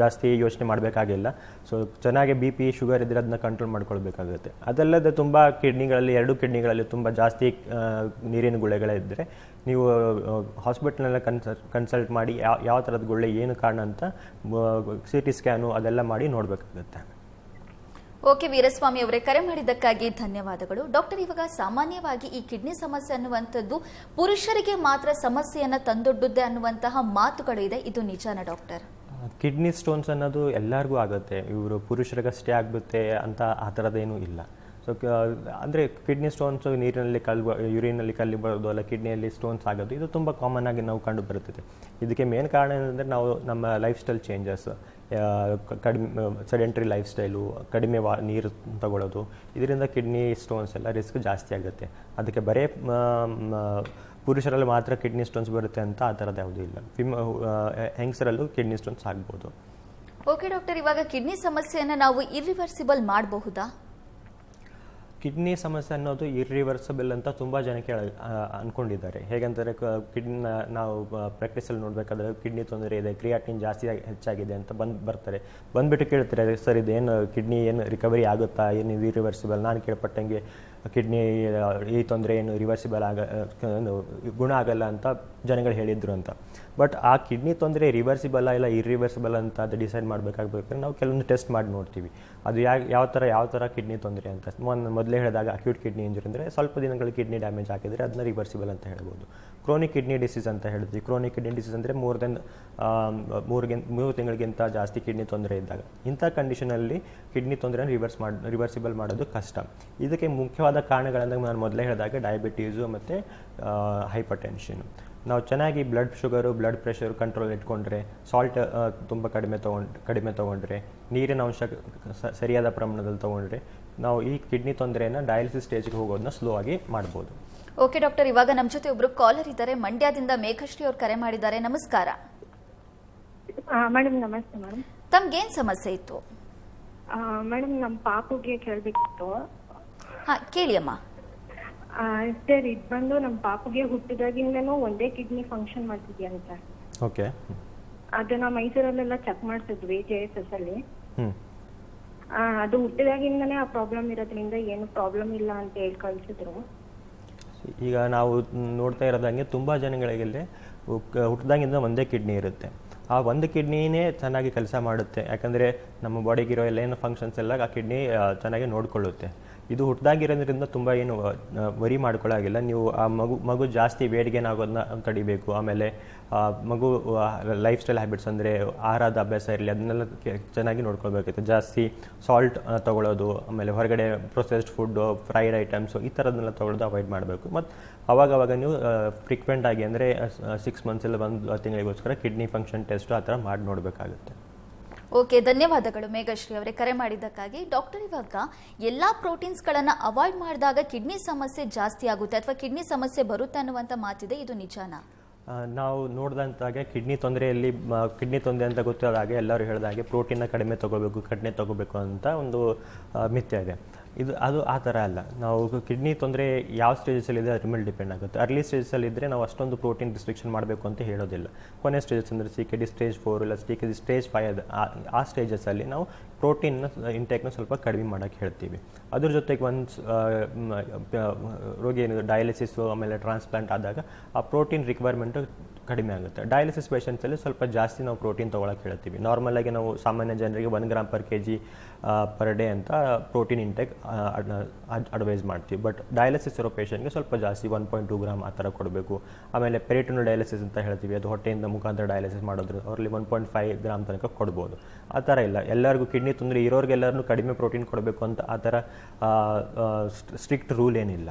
ಜಾಸ್ತಿ ಯೋಚನೆ ಮಾಡಬೇಕಾಗಿಲ್ಲ. ಸೊ ಚೆನ್ನಾಗಿ BP, ಶುಗರ್ ಇದ್ದರೆ ಅದನ್ನ ಕಂಟ್ರೋಲ್ ಮಾಡ್ಕೊಳ್ಬೇಕಾಗುತ್ತೆ. ಅದಲ್ಲದೆ ತುಂಬ ಕಿಡ್ನಿಗಳಲ್ಲಿ 2 ಕಿಡ್ನಿಗಳಲ್ಲಿ ತುಂಬ ಜಾಸ್ತಿ ನೀರಿನ ಗುಳ್ಳೆಗಳಿದ್ದರೆ ನೀವು ಹಾಸ್ಪಿಟಲ್ನೆಲ್ಲ ಕನ್ಸಲ್ಟ್ ಮಾಡಿ ಯಾವ ಥರದ ಗುಳ್ಳೆ, ಏನು ಕಾರಣ ಅಂತ CT ಸ್ಕ್ಯಾನು ಅದೆಲ್ಲ ಮಾಡಿ ನೋಡಬೇಕಾಗುತ್ತೆ. ಓಕೆ ವೀರಸ್ವಾಮಿ ಅವರೇ, ಕರೆ ಮಾಡಿದ್ದಕ್ಕಾಗಿ ಧನ್ಯವಾದಗಳು. ಡಾಕ್ಟರ್, ಇವಾಗ ಸಾಮಾನ್ಯವಾಗಿ ಈ ಕಿಡ್ನಿ ಸಮಸ್ಯೆ ಅನ್ನುವಂಥದ್ದು ಪುರುಷರಿಗೆ ಮಾತ್ರ ಸಮಸ್ಯೆಯನ್ನು ತಂದೊಡ್ಡುತ್ತೆ ಅನ್ನುವಂತಹ ಮಾತುಗಳು ಇದೆ, ಇದು ನಿಜಾನ ಡಾಕ್ಟರ್? ಕಿಡ್ನಿ ಸ್ಟೋನ್ಸ್ ಅನ್ನೋದು ಎಲ್ಲರಿಗೂ ಆಗುತ್ತೆ, ಇವರು ಪುರುಷರಿಗಷ್ಟೇ ಆಗುತ್ತೆ ಅಂತ ಆ ಥರದ್ದೇನೂ ಇಲ್ಲ. ಸೊ ಅಂದರೆ ಕಿಡ್ನಿ ಸ್ಟೋನ್ಸ್ ನೀರಿನಲ್ಲಿ ಯೂರಿನಲ್ಲಿ ಕಲಿಬರೋದು ಅಲ್ಲ ಕಿಡ್ನಿಯಲ್ಲಿ ಸ್ಟೋನ್ಸ್ ಆಗೋದು ಇದು ತುಂಬ ಕಾಮನ್ ಆಗಿ ನಾವು ಕಂಡು ಬರುತ್ತದೆ. ಇದಕ್ಕೆ ಮೇನ್ ಕಾರಣ ಏನಂದರೆ ನಾವು ನಮ್ಮ ಲೈಫ್ ಸ್ಟೈಲ್ ಚೇಂಜಸ್, ಕಡಿಮೆ ಸೆಡೆಂಟ್ರಿ ಲೈಫ್ ಸ್ಟೈಲು, ಕಡಿಮೆ ನೀರು ತಗೊಳ್ಳೋದು, ಇದರಿಂದ ಕಿಡ್ನಿ ಸ್ಟೋನ್ಸ್ ಎಲ್ಲ ರಿಸ್ಕ್ ಜಾಸ್ತಿ ಆಗುತ್ತೆ. ಅದಕ್ಕೆ ಬರೀ ಪುರುಷರಲ್ಲಿ ಮಾತ್ರ ಕಿಡ್ನಿ ಸ್ಟೋನ್ಸ್ ಬರುತ್ತೆ ಅಂತ ಆ ಥರದ್ದು ಯಾವುದೂ ಇಲ್ಲ. ಹೆಂಗಸರಲ್ಲೂ ಕಿಡ್ನಿ ಸ್ಟೋನ್ಸ್ ಆಗ್ಬೋದು. ಓಕೆ ಡಾಕ್ಟರ್, ಇವಾಗ ಕಿಡ್ನಿ ಸಮಸ್ಯೆಯನ್ನು ನಾವು ಇರ್ರಿವರ್ಸಿಬಲ್ ಮಾಡಬಹುದಾ? ಕಿಡ್ನಿ ಸಮಸ್ಯೆ ಅನ್ನೋದು ಇರ್ರಿವರ್ಸಬಲ್ ಅಂತ ತುಂಬ ಜನಕ್ಕೆ ಅಂದ್ಕೊಂಡಿದ್ದಾರೆ. ಹೇಗಂದರೆ ಕಿಡ್ನಿ ನಾವು ಪ್ರಾಕ್ಟೀಸಲ್ಲಿ ನೋಡಬೇಕಾದ್ರೆ ಕಿಡ್ನಿ ತೊಂದರೆ ಇದೆ, ಕ್ರಿಯಾಟಿನ್ ಜಾಸ್ತಿ ಹೆಚ್ಚಾಗಿದೆ ಅಂತ ಬರ್ತಾರೆ. ಬಂದುಬಿಟ್ಟು ಕೇಳ್ತಾರೆ, ಸರ್ ಇದೇನು ಕಿಡ್ನಿ ಏನು ರಿಕವರಿ ಆಗುತ್ತಾ, ಏನು ಇರ್ರಿವರ್ಸಿಬಲ್? ನಾನು ಕೇಳ್ಪಟ್ಟಂಗೆ ಕಿಡ್ನಿ ಈ ತೊಂದರೆ ಏನು ರಿವರ್ಸಿಬಲ್ ಗುಣ ಆಗಲ್ಲ ಅಂತ ಜನಗಳು ಹೇಳಿದ್ರು ಅಂತ. ಬಟ್ ಆ ಕಿಡ್ನಿ ತೊಂದರೆ ರಿವರ್ಸಿಬಲ್ ಇಲ್ಲ ಇರ್ರಿವರ್ಸಿಬಲ್ ಅಂತ ಅದು ಡಿಸೈಡ್ ಮಾಡಬೇಕಾಗಬೇಕಾದ್ರೆ ನಾವು ಕೆಲವೊಂದು ಟೆಸ್ಟ್ ಮಾಡಿ ನೋಡ್ತೀವಿ. ಅದು ಯಾವ ಥರ ಕಿಡ್ನಿ ತೊಂದರೆ ಅಂತ. ಮೊದಲೇ ಹೇಳಿದಾಗ ಅಕ್ಯೂಟ್ ಕಿಡ್ನಿ ಇಂಜುರಿ ಅಂದರೆ ಸ್ವಲ್ಪ ದಿನಗಳು ಕಿಡ್ನಿ ಡ್ಯಾಮೇಜ್ ಆಗಿದ್ರೆ ಅದನ್ನ ರಿವರ್ಸಿಬಲ್ ಅಂತ ಹೇಳ್ಬೋದು. ಕ್ರೋನಿಕ್ ಕಿಡ್ನಿ ಡಿಸೀಸ್ ಅಂತ ಹೇಳ್ತೀವಿ. ಕ್ರೋನಿಕ್ ಕಿಡ್ನಿ ಡಿಸೀಸ್ ಅಂದರೆ ಮೂರು ತಿಂಗಳಿಗಿಂತ ಜಾಸ್ತಿ ಕಿಡ್ನಿ ತೊಂದರೆ ಇದ್ದಾಗ, ಇಂಥ ಕಂಡೀಷನಲ್ಲಿ ಕಿಡ್ನಿ ತೊಂದರೆನ ರಿವರ್ಸಿಬಲ್ ಮಾಡೋದು ಕಷ್ಟ. ಇದಕ್ಕೆ ಮುಖ್ಯವಾದ ಕಾರಣಗಳಂದಾಗ ನಾನು ಮೊದಲೇ ಹೇಳಿದಾಗ ಡಯಾಬಿಟೀಸು ಮತ್ತು ಹೈಪರ್ ಟೆನ್ಷನ್. ನಾವು ಚೆನ್ನಾಗಿ blood sugar, blood pressure control ಇಟ್ಕೊಂಡ್ರೆ, ಸಾಲ್ಟ್ ತುಂಬ ಕಡಿಮೆ ತೊಗೊಂಡ್ರೆ, ನೀರಿನ ಅಂಶ ಸರಿಯಾದ ಪ್ರಮಾಣದಲ್ಲಿ ತೊಗೊಂಡ್ರೆ ನಾವು ಈ ಕಿಡ್ನಿ ತೊಂದರೆಯನ್ನು ಡಯಾಲಿಸಿಸ್ ಸ್ಟೇಜ್ಗೆ ಹೋಗೋದನ್ನ ಸ್ಲೋ ಆಗಿ ಮಾಡ್ಬೋದು. ಓಕೆ ಡಾಕ್ಟರ್, ಇವಾಗ ನಮ್ಮ ಜೊತೆ ಒಬ್ರು ಕಾಲರ್ ಇದ್ದಾರೆ. ಮಂಡ್ಯದಿಂದ ಮೇಘಶ್ರೀ ಅವರು ಕರೆ ಮಾಡಿದ್ದಾರೆ. ನಮಸ್ಕಾರ ಮೇಡಮ್. ನಮಸ್ತೆ ಮೇಡಮ್. ತಮ್ಗೇನ್ ಸಮಸ್ಯೆ ಇತ್ತು ಮೇಡಮ್? ನಮ್ಮ ಪಾಪುಗೆ ಕೇಳಬೇಕಿತ್ತು. ಹಾ, ಕೇಳಿ ಅಮ್ಮ. ಸರ್, ಇದು ಬಂದು ನಮ್ಮ ಪಾಪುಗೆ ಹುಟ್ಟಿದಾಗಿಂದನೂ ಒಂದೇ ಕಿಡ್ನಿ ಫಂಕ್ಷನ್ ಮಾಡ್ತಿದ್ಯಂತ. ಓಕೆ. ಅದನ್ನ ಮೈಸೂರಲ್ಲೆಲ್ಲ ಚೆಕ್ ಮಾಡ್ತಿದ್ವಿ JSS ಅಲ್ಲಿ. ಅದು ಹುಟ್ಟಿದಾಗಿಂದನೇ ಆ ಪ್ರಾಬ್ಲಮ್ ಇರೋದ್ರಿಂದ ಏನು ಪ್ರಾಬ್ಲಮ್ ಇಲ್ಲ ಅಂತ ಹೇಳಿ ಕಳ್ಸಿದ್ರು. ಈಗ ನಾವು ನೋಡ್ತಾ ಇರೋದಂಗೆ ತುಂಬ ಜನಗಳಿಗೆ ಹುಟ್ಟಿದಾಗಿಂದ ಒಂದೇ ಕಿಡ್ನಿ ಇರುತ್ತೆ. ಆ ಒಂದು ಕಿಡ್ನಿನೇ ಚೆನ್ನಾಗಿ ಕೆಲಸ ಮಾಡುತ್ತೆ, ಯಾಕಂದರೆ ನಮ್ಮ ಬಾಡಿಗಿರೋ ಏನು ಫಂಕ್ಷನ್ಸ್ ಎಲ್ಲ ಆ ಕಿಡ್ನಿ ಚೆನ್ನಾಗಿ ನೋಡ್ಕೊಳ್ಳುತ್ತೆ. ಇದು ಹುಟ್ಟಿದಾಗಿರೋದ್ರಿಂದ ತುಂಬ ಏನು ವರಿ ಮಾಡ್ಕೊಳ್ಳೋಗಿಲ್ಲ. ನೀವು ಆ ಮಗು ಜಾಸ್ತಿ ವೇಟ್ಗೇನಾಗೋದನ್ನ ತಡಿಬೇಕು. ಆಮೇಲೆ ಮಗು ಲೈಫ್ ಸ್ಟೈಲ್ ಹ್ಯಾಬಿಟ್ಸ್ ಅಂದರೆ ಆಹಾರದ ಅಭ್ಯಾಸ ಇರಲಿ, ಅದನ್ನೆಲ್ಲ ಚೆನ್ನಾಗಿ ನೋಡ್ಕೊಳ್ಬೇಕಾಗುತ್ತೆ. ಜಾಸ್ತಿ ಸಾಲ್ಟ್ ತೊಗೊಳ್ಳೋದು, ಆಮೇಲೆ ಹೊರಗಡೆ ಪ್ರೊಸೆಸ್ಡ್ ಫುಡ್ಡು, ಫ್ರೈಡ್ ಐಟಮ್ಸು ಈ ಥರದನ್ನೆಲ್ಲ ತೊಗೊಳ್ಳೋದು ಅವಾಯ್ಡ್ ಮಾಡಬೇಕು. ಮತ್ತು ಅವಾಗವಾಗ ನೀವು ಫ್ರೀಕ್ವೆಂಟಾಗಿ ಅಂದರೆ 6 months ಇಲ್ಲ 1 ತಿಂಗಳಿಗೋಸ್ಕರ ಕಿಡ್ನಿ ಫಂಕ್ಷನ್ ಟೆಸ್ಟು ಆ ಥರ ಮಾಡಿ ನೋಡಬೇಕಾಗುತ್ತೆ. ಓಕೆ, ಧನ್ಯವಾದಗಳು ಮೇಘಶ್ರೀ ಅವರೇ ಕರೆ ಮಾಡಿದ್ದಕ್ಕಾಗಿ. ಡಾಕ್ಟರ್, ಇವಾಗ ಎಲ್ಲ ಪ್ರೋಟೀನ್ಸ್ಗಳನ್ನು ಅವಾಯ್ಡ್ ಮಾಡಿದಾಗ ಕಿಡ್ನಿ ಸಮಸ್ಯೆ ಜಾಸ್ತಿ ಆಗುತ್ತೆ ಅಥವಾ ಕಿಡ್ನಿ ಸಮಸ್ಯೆ ಬರುತ್ತೆ ಅನ್ನುವಂಥ ಮಾತಿದೆ, ಇದು ನಿಜಾನಾ? ನಾವು ನೋಡಿದಂತಾಗೆ ಕಿಡ್ನಿ ತೊಂದರೆ ಅಂತ ಗೊತ್ತಾದಾಗ ಎಲ್ಲರೂ ಹೇಳಿದಾಗೆ ಪ್ರೋಟೀನ್ನ ಕಡಿಮೆ ತಗೋಬೇಕು ಅಂತ ಒಂದು ಮಿಥ್ಯೆ ಇದೆ. ಅದು ಆ ಥರ ಅಲ್ಲ. ನಾವು ಕಿಡ್ನಿ ತೊಂದರೆ ಯಾವ ಸ್ಟೇಜಸಲ್ಲಿದೆ ಅದ್ರ ಮೇಲೆ ಡಿಪೆಂಡ್ ಆಗುತ್ತೆ. ಅರ್ಲಿ ಸ್ಟೇಜಸಲ್ಲಿ ಇದ್ದರೆ ನಾವು ಅಷ್ಟೊಂದು ಪ್ರೋಟೀನ್ ರಿಸ್ಟ್ರಿಕ್ಷನ್ ಮಾಡಬೇಕು ಅಂತ ಹೇಳೋದಿಲ್ಲ. ಕೊನೆ ಸ್ಟೇಜಸ್ ಅಂದರೆ CKD ಸ್ಟೇಜ್ 4 ಇಲ್ಲ CKD ಸ್ಟೇಜ್ 5 ಆ ಸ್ಟೇಜಸಲ್ಲಿ ನಾವು ಪ್ರೋಟೀನ್ನ ಇಂಟೇಕ್ನ ಸ್ವಲ್ಪ ಕಡಿಮೆ ಮಾಡೋಕ್ಕೆ ಹೇಳ್ತೀವಿ. ಅದ್ರ ಜೊತೆಗೆ ರೋಗಿ ಏನಿದೆ ಡಯಾಲಿಸಿಸು ಆಮೇಲೆ ಟ್ರಾನ್ಸ್ಪ್ಲಾಂಟ್ ಆದಾಗ ಆ ಪ್ರೋಟೀನ್ ರಿಕ್ವೈರ್ಮೆಂಟು ಕಡಿಮೆ ಆಗುತ್ತೆ. ಡಯಾಲಿಸಿಸ್ ಪೇಷಂಟ್ಸಲ್ಲಿ ಸ್ವಲ್ಪ ಜಾಸ್ತಿ ನಾವು ಪ್ರೋಟೀನ್ ತೊಗೊಳಕ್ಕೆ ಹೇಳ್ತೀವಿ. ನಾರ್ಮಲಾಗಿ ನಾವು ಸಾಮಾನ್ಯ ಜನರಿಗೆ 1 gram per kg per day ಅಂತ ಪ್ರೋಟೀನ್ ಇಂಟೇಕ್ ಅಡ್ವೈಸ್ ಮಾಡ್ತೀವಿ. ಬಟ್ ಡಯಾಲಿಸಿಸ್ ಇರೋ ಪೇಷಂಟ್ಗೆ ಸ್ವಲ್ಪ ಜಾಸ್ತಿ 1.2 ಗ್ರಾಮ್ ಆ ಥರ ಕೊಡಬೇಕು. ಆಮೇಲೆ ಪೆರಿಟೋನಲ್ ಡಯಾಲಿಸಿಸ್ ಅಂತ ಹೇಳ್ತೀವಿ, ಅದು ಹೊಟ್ಟೆಯಿಂದ ಮುಖಾಂತರ ಡಯಾಲಿಸಿಸ್ ಮಾಡೋದು, ಅವರಲ್ಲಿ 1.5 ಗ್ರಾಮ್ ತನಕ ಕೊಡ್ಬೋದು. ಆ ಥರ ಇಲ್ಲ, ಎಲ್ಲರಿಗೂ ಕಿಡ್ನಿ ತೊಂದರೆ ಇರೋರಿಗೆಲ್ಲರೂ ಕಡಿಮೆ ಪ್ರೋಟೀನ್ ಕೊಡಬೇಕು ಅಂತ ಆ ಥರ ಸ್ಟ್ರಿಕ್ಟ್ ರೂಲ್ ಏನಿಲ್ಲ.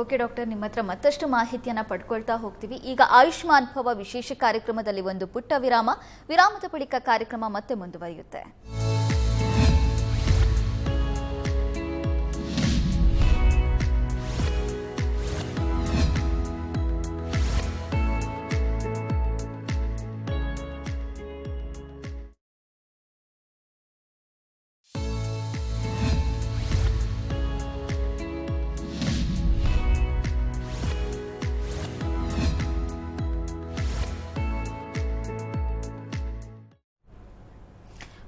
ಓಕೆ ಡಾಕ್ಟರ್, ನಿಮ್ಮ ಹತ್ರ ಮತ್ತಷ್ಟು ಮಾಹಿತಿಯನ್ನು ಪಡ್ಕೊಳ್ತಾ ಹೋಗ್ತೀವಿ. ಈಗ ಆಯುಷ್ಮಾನ್ ಭವ ವಿಶೇಷ ಕಾರ್ಯಕ್ರಮದಲ್ಲಿ ಒಂದು ಪುಟ್ಟ ವಿರಾಮದ ಬಳಿಕ ಕಾರ್ಯಕ್ರಮ ಮತ್ತೆ ಮುಂದುವರಿಯುತ್ತೆ.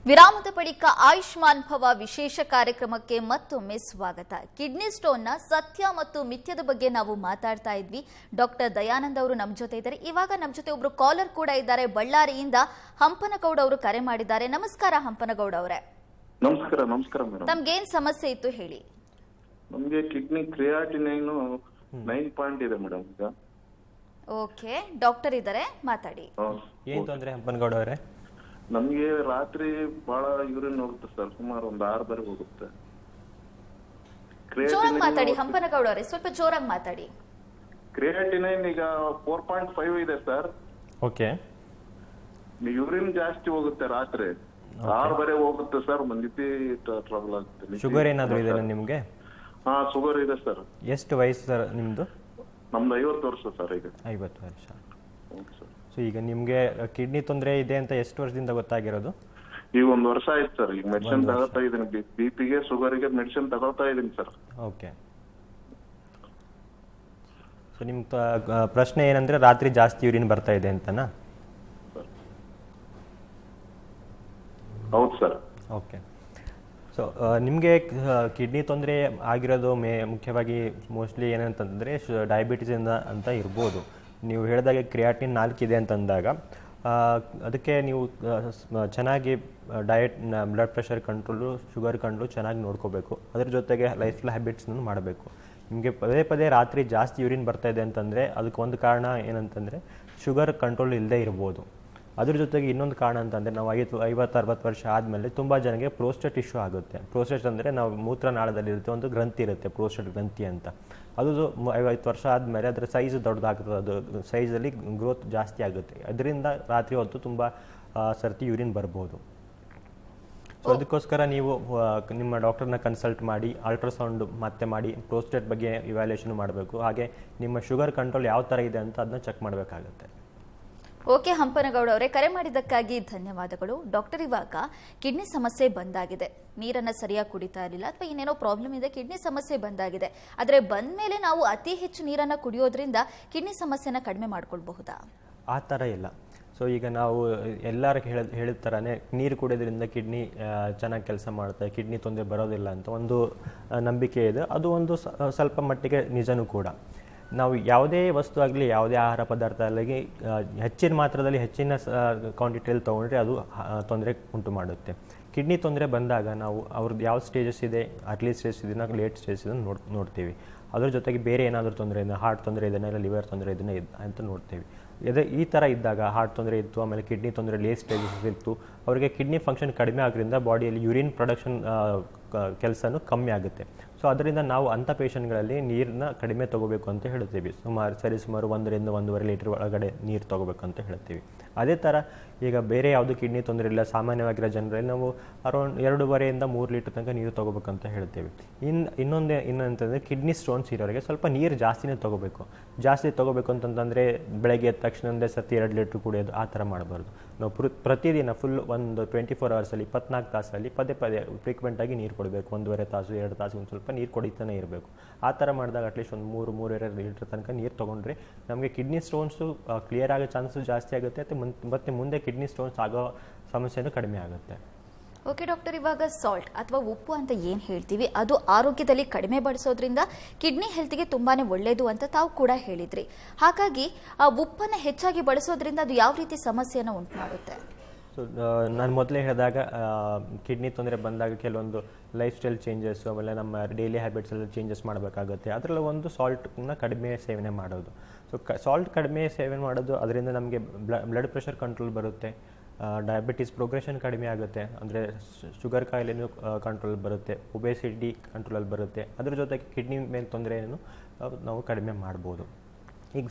ವಿರಾಮದ ಬಳಿಕ ಆಯುಷ್ಮಾನ್ ಭವ ವಿಶೇಷ ಕಾರ್ಯಕ್ರಮಕ್ಕೆ ಮತ್ತೊಮ್ಮೆ ಸ್ವಾಗತ. ಕಿಡ್ನಿ ಸ್ಟೋನ್ನ ಸತ್ಯ ಮತ್ತು ಮಿಥ್ಯದ ಬಗ್ಗೆ ನಾವು ಮಾತಾಡ್ತಾ ಇದ್ವಿ. ಡಾಕ್ಟರ್ ದಯಾನಂದ್ ಅವರು ನಮ್ಮ ಜೊತೆ ಇದ್ದಾರೆ. ಇವಾಗ ನಮ್ಮ ಜೊತೆ ಒಬ್ರು ಕಾಲರ್ ಕೂಡ ಇದ್ದಾರೆ. ಬಳ್ಳಾರಿಯಿಂದ ಹಂಪನಗೌಡ ಅವರು ಕರೆ ಮಾಡಿದ್ದಾರೆ. ನಮಸ್ಕಾರ ಹಂಪನಗೌಡ ಅವರೇ. ನಮಸ್ಕಾರ. ನಮಸ್ಕಾರ ಮೇಡಮ್. ತಮ್ಗೇನ್ ಸಮಸ್ಯೆ ಇತ್ತು ಹೇಳಿ? ನಮ್ಗೆ ಕಿಡ್ನಿ ಕ್ರಿಯಾಟಿನೈನ್ 9 ಪಾಯಿಂಟ್ ಇದೆ ಮೇಡಮ್ ಈಗ. ಓಕೆ, ಡಾಕ್ಟರ್ ಇದ್ದಾರೆ, ಮಾತಾಡಿ. ಏನ್ ತೊಂದ್ರೆ ಹಂಪನಗೌಡ ಅವರೇ? ನಮ್ಗೆ ರಾತ್ರಿ ಬಹಳ ಯೂರಿನ್ ಹೋಗುತ್ತೆ ಸರ್, ಸುಮಾರು ಒಂದು 6 ಬಾರಿ ಹೋಗುತ್ತೆ. ಜೋರಾಗಿ ಮಾತಾಡಿ ಕ್ರಿಯಾಟಿನೈನ್ ಹಂಪನಗೌಡ ಅವರೇ, ಸ್ವಲ್ಪ ಜೋರಾಗಿ ಮಾತಾಡಿ. ಕ್ರಿಯಾಟಿನೈನ್ ಈಗ 4.5 ಇದೆ ಸರ್. ಓಕೆ. ಯೂರಿನ್ ಜಾಸ್ತಿ ಹೋಗುತ್ತೆ ರಾತ್ರಿ 6 ವರೆ ಹೋಗುತ್ತೆ ಸರ್. ನಿದ್ದೆ ಟ್ರಬಲ್ ಆಗುತ್ತೆ. ಶುಗರ್ ಏನಾದರೂ ಇದೆ ನಿಮಗೆ? ಹಾ, ಶುಗರ್ ಇದೆ ಸರ್. ಎಷ್ಟು ವಯಸ್ಸು ಸರ್ ನಿಮ್ಮದು? ನಮ್ದು 50 ವರ್ಷ ಸರ್. ಈಗ 50 ವರ್ಷ. ಹೌದು ಸರ್. ಸೊ ಈಗ ನಿಮಗೆ ಕಿಡ್ನಿ ತೊಂದರೆ ಇದೆ ಅಂತ ಎಷ್ಟು ವರ್ಷದಿಂದ ಗೊತ್ತಾಗಿರೋದು? ಈಗ 1 ವರ್ಷ ಆಯ್ತು ಸರ್. ಈಗ ಮೆಡಿಸಿನ್ ತಗೊಳ್ತಾ ಇದೀನಿ. ಬಿಪಿಗೆ ಶುಗರ್ಗೆ ಮೆಡಿಸಿನ್ ತಗೊಳ್ತಾ ಇದೀನಿ ಸರ್. ಓಕೆ. ಸೊ ನಿಮ್ಮ ಪ್ರಶ್ನೆ ಏನಂದ್ರೆ ರಾತ್ರಿ ಜಾಸ್ತಿ ಯೂರಿನ್ ಬರ್ತಾ ಇದೆ ಅಂತನಾ? ಹೌದು ಸರ್. ಓಕೆ. ಸೊ ನಿಮಗೆ ಕಿಡ್ನಿ ತೊಂದರೆ ಆಗಿರೋದು ಮುಖ್ಯವಾಗಿ ಮೋಸ್ಟ್ಲಿ ಏನಂತಂದರೆ ಡಯಾಬಿಟಿಸಿಂದ ಅಂತ ಇರ್ಬೋದು. ನೀವು ಹೇಳಿದಾಗೆ ಕ್ರಿಯಾಟಿನ್ 4 ಇದೆ ಅಂತಂದಾಗ ಅದಕ್ಕೆ ನೀವು ಚೆನ್ನಾಗಿ diet, blood pressure control, sugar control ಚೆನ್ನಾಗಿ ನೋಡ್ಕೋಬೇಕು. ಅದ್ರ ಜೊತೆಗೆ ಲೈಫ್ ಸ್ಟೈಲ್ ಹ್ಯಾಬಿಟ್ಸ್ನೂ ಮಾಡಬೇಕು. ನಿಮಗೆ ಪದೇ ಪದೇ ರಾತ್ರಿ ಜಾಸ್ತಿ ಯೂರಿನ್ ಬರ್ತಾ ಇದೆ ಅಂತಂದರೆ ಅದಕ್ಕೆ ಒಂದು ಕಾರಣ ಏನಂತಂದರೆ ಶುಗರ್ ಕಂಟ್ರೋಲ್ ಇಲ್ಲದೆ ಇರ್ಬೋದು. ಅದ್ರ ಜೊತೆಗೆ ಇನ್ನೊಂದು ಕಾರಣ ಅಂತಂದರೆ ನಾವು 50-60 ವರ್ಷ ಆದಮೇಲೆ ತುಂಬ ಜನಕ್ಕೆ ಪ್ರೋಸ್ಟೇಟ್ ಇಶ್ಯೂ ಆಗುತ್ತೆ. ಪ್ರೋಸ್ಟೇಟ್ ಅಂದರೆ ನಾವು ಮೂತ್ರನಾಳದಲ್ಲಿರುತ್ತೆ ಒಂದು ಗ್ರಂಥಿ ಇರುತ್ತೆ, ಪ್ರೋಸ್ಟೇಟ್ ಗ್ರಂಥಿ ಅಂತ. ಅದು 50 ವರ್ಷ ಆದಮೇಲೆ ಅದರ ಸೈಜ್ ದೊಡ್ಡದಾಗ್ತದೆ. ಅದು ಸೈಜಲ್ಲಿ ಗ್ರೋತ್ ಜಾಸ್ತಿ ಆಗುತ್ತೆ. ಅದರಿಂದ ರಾತ್ರಿ ಹೊತ್ತು ತುಂಬ ಸರ್ತಿ ಯೂರಿನ್ ಬರ್ಬೋದು. ಸೊ ಅದಕ್ಕೋಸ್ಕರ ನೀವು ನಿಮ್ಮ ಡಾಕ್ಟರ್ನ ಕನ್ಸಲ್ಟ್ ಮಾಡಿ ಅಲ್ಟ್ರಾಸೌಂಡ್ ಮತ್ತೆ ಮಾಡಿ ಪ್ರೋಸ್ಟೇಟ್ ಬಗ್ಗೆ ಇವ್ಯಾಲ್ಯೂಯೇಷನ್ ಮಾಡಬೇಕು. ಹಾಗೆ ನಿಮ್ಮ ಶುಗರ್ ಕಂಟ್ರೋಲ್ ಯಾವ ಥರ ಇದೆ ಅಂತ ಅದನ್ನ ಚೆಕ್ ಮಾಡಬೇಕಾಗುತ್ತೆ. ಓಕೆ ಹಂಪನಗೌಡ ಅವರೇ, ಕರೆ ಮಾಡಿದ್ದಕ್ಕಾಗಿ ಧನ್ಯವಾದಗಳು. ಡಾಕ್ಟರ್, ಇವಾಗ ಕಿಡ್ನಿ ಸಮಸ್ಯೆ ಬಂದಾಗಿದೆ, ನೀರನ್ನು ಸರಿಯಾಗಿ ಕುಡಿತಾ ಇರಲಿಲ್ಲ ಅಥವಾ ಏನೇನೋ ಪ್ರಾಬ್ಲಮ್ ಇದೆ, ಕಿಡ್ನಿ ಸಮಸ್ಯೆ ಬಂದಾಗಿದೆ. ಆದರೆ ಬಂದ ಮೇಲೆ ನಾವು ಅತಿ ಹೆಚ್ಚು ನೀರನ್ನು ಕುಡಿಯೋದ್ರಿಂದ ಕಿಡ್ನಿ ಸಮಸ್ಯೆನ ಕಡಿಮೆ ಮಾಡ್ಕೊಳ್ಬಹುದಾ? ಆ ಥರ ಇಲ್ಲ. ಸೊ ಈಗ ನಾವು ಎಲ್ಲರೂ ಹೇಳಿದ ಥರನೇ ನೀರು ಕುಡಿಯೋದ್ರಿಂದ ಕಿಡ್ನಿ ಚೆನ್ನಾಗಿ ಕೆಲಸ ಮಾಡುತ್ತೆ, ಕಿಡ್ನಿ ತೊಂದರೆ ಬರೋದಿಲ್ಲ ಅಂತ ಒಂದು ನಂಬಿಕೆ ಇದೆ. ಅದು ಒಂದು ಸ್ವಲ್ಪ ಮಟ್ಟಿಗೆ ನಿಜನೂ ಕೂಡ. ನಾವು ಯಾವುದೇ ವಸ್ತು ಆಗಲಿ, ಯಾವುದೇ ಆಹಾರ ಪದಾರ್ಥ ಆಗಲಿ ಹೆಚ್ಚಿನ ಮಾತ್ರದಲ್ಲಿ ಹೆಚ್ಚಿನ ಕ್ವಾಂಟಿಟಿಯಲ್ಲಿ ತೊಗೊಂಡ್ರೆ ಅದು ತೊಂದರೆ ಉಂಟು ಮಾಡುತ್ತೆ. ಕಿಡ್ನಿ ತೊಂದರೆ ಬಂದಾಗ ನಾವು ಅವ್ರದ್ದು ಯಾವ ಸ್ಟೇಜಸ್ ಇದೆ, ಅರ್ಲಿ ಸ್ಟೇಜಸ್ ಇದನ್ನ, ಲೇಟ್ ಸ್ಟೇಜಸ್ ಇದನ್ನು ನೋಡ್ತೀವಿ. ಅದ್ರ ಜೊತೆಗೆ ಬೇರೆ ಏನಾದರೂ ತೊಂದರೆ ಇದೆ, ಹಾರ್ಟ್ ತೊಂದರೆ ಇದನ್ನ, ಇಲ್ಲ ಲಿವರ್ ತೊಂದರೆ ಇದನ್ನ ಅಂತ ನೋಡ್ತೀವಿ. ಈ ಥರ ಇದ್ದಾಗ ಹಾರ್ಟ್ ತೊಂದರೆ ಇತ್ತು, ಆಮೇಲೆ ಕಿಡ್ನಿ ತೊಂದರೆ ಲೇಟ್ ಸ್ಟೇಜಸ್ ಇತ್ತು, ಅವರಿಗೆ ಕಿಡ್ನಿ ಫಂಕ್ಷನ್ ಕಡಿಮೆ ಆಗೋದ್ರಿಂದ ಬಾಡಿಯಲ್ಲಿ ಯೂರಿನ್ ಪ್ರೊಡಕ್ಷನ್ ಕೆಲಸನೂ ಕಮ್ಮಿ ಆಗುತ್ತೆ. ಸೊ ಅದರಿಂದ ನಾವು ಅಂಥ ಪೇಷಂಟ್ಗಳಲ್ಲಿ ನೀರನ್ನ ಕಡಿಮೆ ತೊಗೋಬೇಕು ಅಂತ ಹೇಳ್ತೀವಿ. ಸುಮಾರು 1 ರಿಂದ 1.5 ಲೀಟರ್ ಒಳಗಡೆ ನೀರು ತೊಗೋಬೇಕು ಅಂತ ಹೇಳ್ತೀವಿ. ಅದೇ ಥರ ಈಗ ಬೇರೆ ಯಾವುದು ಕಿಡ್ನಿ ತೊಂದರೆ ಇಲ್ಲ, ಸಾಮಾನ್ಯವಾಗಿರೋ ಜನರಲ್ಲಿ ನಾವು ಅರೌಂಡ್ 2.5 ರಿಂದ 3 ಲೀಟರ್ ತನಕ ನೀರು ತೊಗೋಬೇಕಂತ ಹೇಳ್ತೀವಿ. ಇನ್ನೊಂದಂತಂದರೆ ಕಿಡ್ನಿ ಸ್ಟೋನ್ಸ್ ಇರೋರಿಗೆ ಸ್ವಲ್ಪ ನೀರು ಜಾಸ್ತಿನೇ ತೊಗೋಬೇಕು. ಜಾಸ್ತಿ ತೊಗೋಬೇಕು ಅಂತಂದರೆ ಬೆಳಗ್ಗೆ ಎದ್ದ ತಕ್ಷಣ ಸತಿ 2 ಲೀಟ್ರ್ ಕುಡಿಯೋದು ಆ ಥರ ಮಾಡಬಾರ್ದು. ನಾವು ಪ್ರತಿದಿನ ಫುಲ್ ಒಂದು 24 ಅವರ್ಸಲ್ಲಿ 24 ತಾಸಲ್ಲಿ ಪದೇ ಫ್ರೀಕ್ವೆಂಟಾಗಿ ನೀರು ಕೊಡಬೇಕು. 1.5 ತಾಸು 2 ತಾಸು ಒಂದು ಸ್ವಲ್ಪ ನೀರು ಕುಡಿತಾನೆ ಇರಬೇಕು. ಆ ಥರ ಮಾಡಿದಾಗ ಅಟ್ಲೀಸ್ಟ್ ಒಂದು 3-3.5 ಲೀಟ್ರ್ ತನಕ ನೀರು ತೊಗೊಂಡ್ರೆ ನಮಗೆ ಕಿಡ್ನಿ ಸ್ಟೋನ್ಸು ಕ್ಲಿಯರ್ ಆಗೋ ಚಾನ್ಸಸ್ ಜಾಸ್ತಿ ಆಗುತ್ತೆ. ಮತ್ತು ಮುಂದೆ ಕಿಡ್ನಿ ಸ್ಟೋನ್ಸ್ ಆಗೋ ಸಮಸ್ಯೆನೂ ಕಡಿಮೆ ಆಗುತ್ತೆ. ಓಕೆ ಡಾಕ್ಟರ್, ಇವಾಗ ಸಾಲ್ಟ್ ಅಥವಾ ಉಪ್ಪು ಅಂತ ಏನು ಹೇಳ್ತೀವಿ ಅದು ಆರೋಗ್ಯದಲ್ಲಿ ಕಡಿಮೆ ಬಳಸೋದ್ರಿಂದ ಕಿಡ್ನಿ ಹೆಲ್ತ್ಗೆ ತುಂಬಾನೇ ಒಳ್ಳೆಯದು ಅಂತ ತಾವು ಕೂಡ ಹೇಳಿದ್ರಿ. ಹಾಗಾಗಿ ಆ ಉಪ್ಪನ್ನು ಹೆಚ್ಚಾಗಿ ಬಳಸೋದ್ರಿಂದ ಅದು ಯಾವ ರೀತಿ ಸಮಸ್ಯೆಯನ್ನು ಉಂಟು ಮಾಡುತ್ತೆ? ಸೊ ನಾನು ಮೊದಲೇ ಹೇಳಿದಾಗ ಕಿಡ್ನಿ ತೊಂದರೆ ಬಂದಾಗ ಕೆಲವೊಂದು ಲೈಫ್ ಸ್ಟೈಲ್ ಚೇಂಜಸ್ಸು, ಆಮೇಲೆ ನಮ್ಮ ಡೈಲಿ ಹ್ಯಾಬಿಟ್ಸಲ್ಲಿ ಚೇಂಜಸ್ ಮಾಡಬೇಕಾಗುತ್ತೆ. ಅದರಲ್ಲಿ ಒಂದು ಸಾಲ್ಟ್ನ ಕಡಿಮೆ ಸೇವನೆ ಮಾಡೋದು. ಸೊ ಸಾಲ್ಟ್ ಕಡಿಮೆ ಸೇವನೆ ಮಾಡೋದು ಅದರಿಂದ ನಮಗೆ ಬ್ಲಡ್ ಪ್ರೆಷರ್ ಕಂಟ್ರೋಲ್ ಬರುತ್ತೆ, ಡಯಾಬಿಟಿಸ್ ಪ್ರೋಗ್ರೆಷನ್ ಕಡಿಮೆ ಆಗುತ್ತೆ, ಅಂದರೆ ಶುಗರ್ ಕಾಯಿಲೆನೂ ಕಂಟ್ರೋಲ್ ಬರುತ್ತೆ, ಒಬೆಸಿಟಿ ಕಂಟ್ರೋಲಲ್ಲಿ ಬರುತ್ತೆ. ಅದ್ರ ಜೊತೆಗೆ ಕಿಡ್ನಿ ಮೇಲೆ ತೊಂದರೆಯನ್ನು ನಾವು ಕಡಿಮೆ ಮಾಡ್ಬೋದು. ಈಗ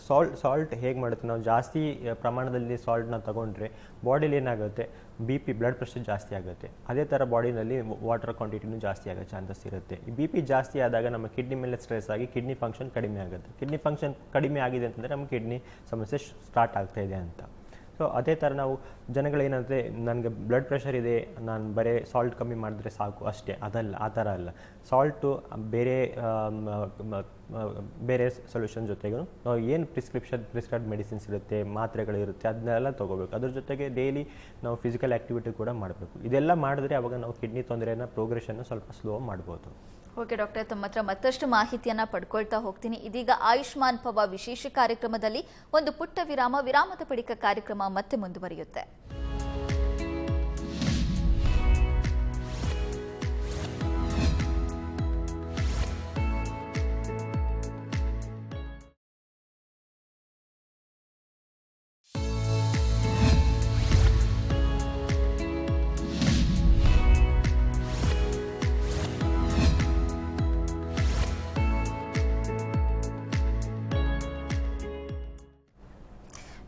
ಸಾಲ್ಟ್ ಹೇಗೆ ಮಾಡುತ್ತೆ, ನಾವು ಜಾಸ್ತಿ ಪ್ರಮಾಣದಲ್ಲಿ ಸಾಲ್ಟ್ನ ತಗೊಂಡ್ರೆ ಬಾಡಿಲಿ ಏನಾಗುತ್ತೆ, BP ಬ್ಲಡ್ ಪ್ರೆಷರ್ ಜಾಸ್ತಿ ಆಗುತ್ತೆ. ಅದೇ ಥರ ಬಾಡಿನಲ್ಲಿ ವಾಟರ್ ಕ್ವಾಂಟಿಟಿನೂ ಜಾಸ್ತಿ ಆಗೋ ಚಾನ್ಸಸ್ ಇರುತ್ತೆ. ಈ BP ಜಾಸ್ತಿ ಆದಾಗ ನಮ್ಮ ಕಿಡ್ನಿ ಮೇಲೆ ಸ್ಟ್ರೆಸ್ ಆಗಿ ಕಿಡ್ನಿ ಫಂಕ್ಷನ್ ಕಡಿಮೆ ಆಗುತ್ತೆ. ಕಿಡ್ನಿ ಫಂಕ್ಷನ್ ಕಡಿಮೆ ಆಗಿದೆ ಅಂತಂದರೆ ನಮ್ಮ ಕಿಡ್ನಿ ಸಮಸ್ಯೆ ಸ್ಟಾರ್ಟ್ ಆಗ್ತಾ ಇದೆ ಅಂತ. ಸೊ ಅದೇ ಥರ ನಾವು ಜನಗಳೇನಂದರೆ ನನಗೆ ಬ್ಲಡ್ ಪ್ರೆಷರ್ ಇದೆ, ನಾನು ಬರೀ ಸಾಲ್ಟ್ ಕಮ್ಮಿ ಮಾಡಿದ್ರೆ ಸಾಕು ಅಷ್ಟೇ, ಆ ಥರ ಅಲ್ಲ. ಸಾಲ್ಟು ಬೇರೆ ಸೊಲ್ಯೂಷನ್ ಜೊತೆಗೂ ನಾವು ಏನು ಪ್ರಿಸ್ಕ್ರೈಬ್ಡ್ ಮೆಡಿಸಿನ್ಸ್ ಇರುತ್ತೆ, ಮಾತ್ರೆಗಳಿರುತ್ತೆ, ಅದನ್ನೆಲ್ಲ ತೊಗೋಬೇಕು. ಅದ್ರ ಜೊತೆಗೆ ಡೈಲಿ ನಾವು ಫಿಸಿಕಲ್ ಆ್ಯಕ್ಟಿವಿಟಿ ಕೂಡ ಮಾಡಬೇಕು. ಇದೆಲ್ಲ ಮಾಡಿದ್ರೆ ಅವಾಗ ನಾವು ಕಿಡ್ನಿ ತೊಂದರೆನ ಪ್ರೋಗ್ರೆಷನ್ನ ಸ್ವಲ್ಪ ಸ್ಲೋ ಮಾಡ್ಬೋದು. ಓಕೆ ಡಾಕ್ಟರ್, ತಮ್ಮ ಹತ್ರ ಮತ್ತಷ್ಟು ಮಾಹಿತಿಯನ್ನು ಪಡ್ಕೊಳ್ತಾ ಹೋಗ್ತೀನಿ. ಇದೀಗ ಆಯುಷ್ಮಾನ್ ಭವ ವಿಶೇಷ ಕಾರ್ಯಕ್ರಮದಲ್ಲಿ ಒಂದು ಪುಟ್ಟ ವಿರಾಮದ ಬಳಿಕ ಕಾರ್ಯಕ್ರಮ ಮತ್ತೆ ಮುಂದುವರಿಯುತ್ತೆ.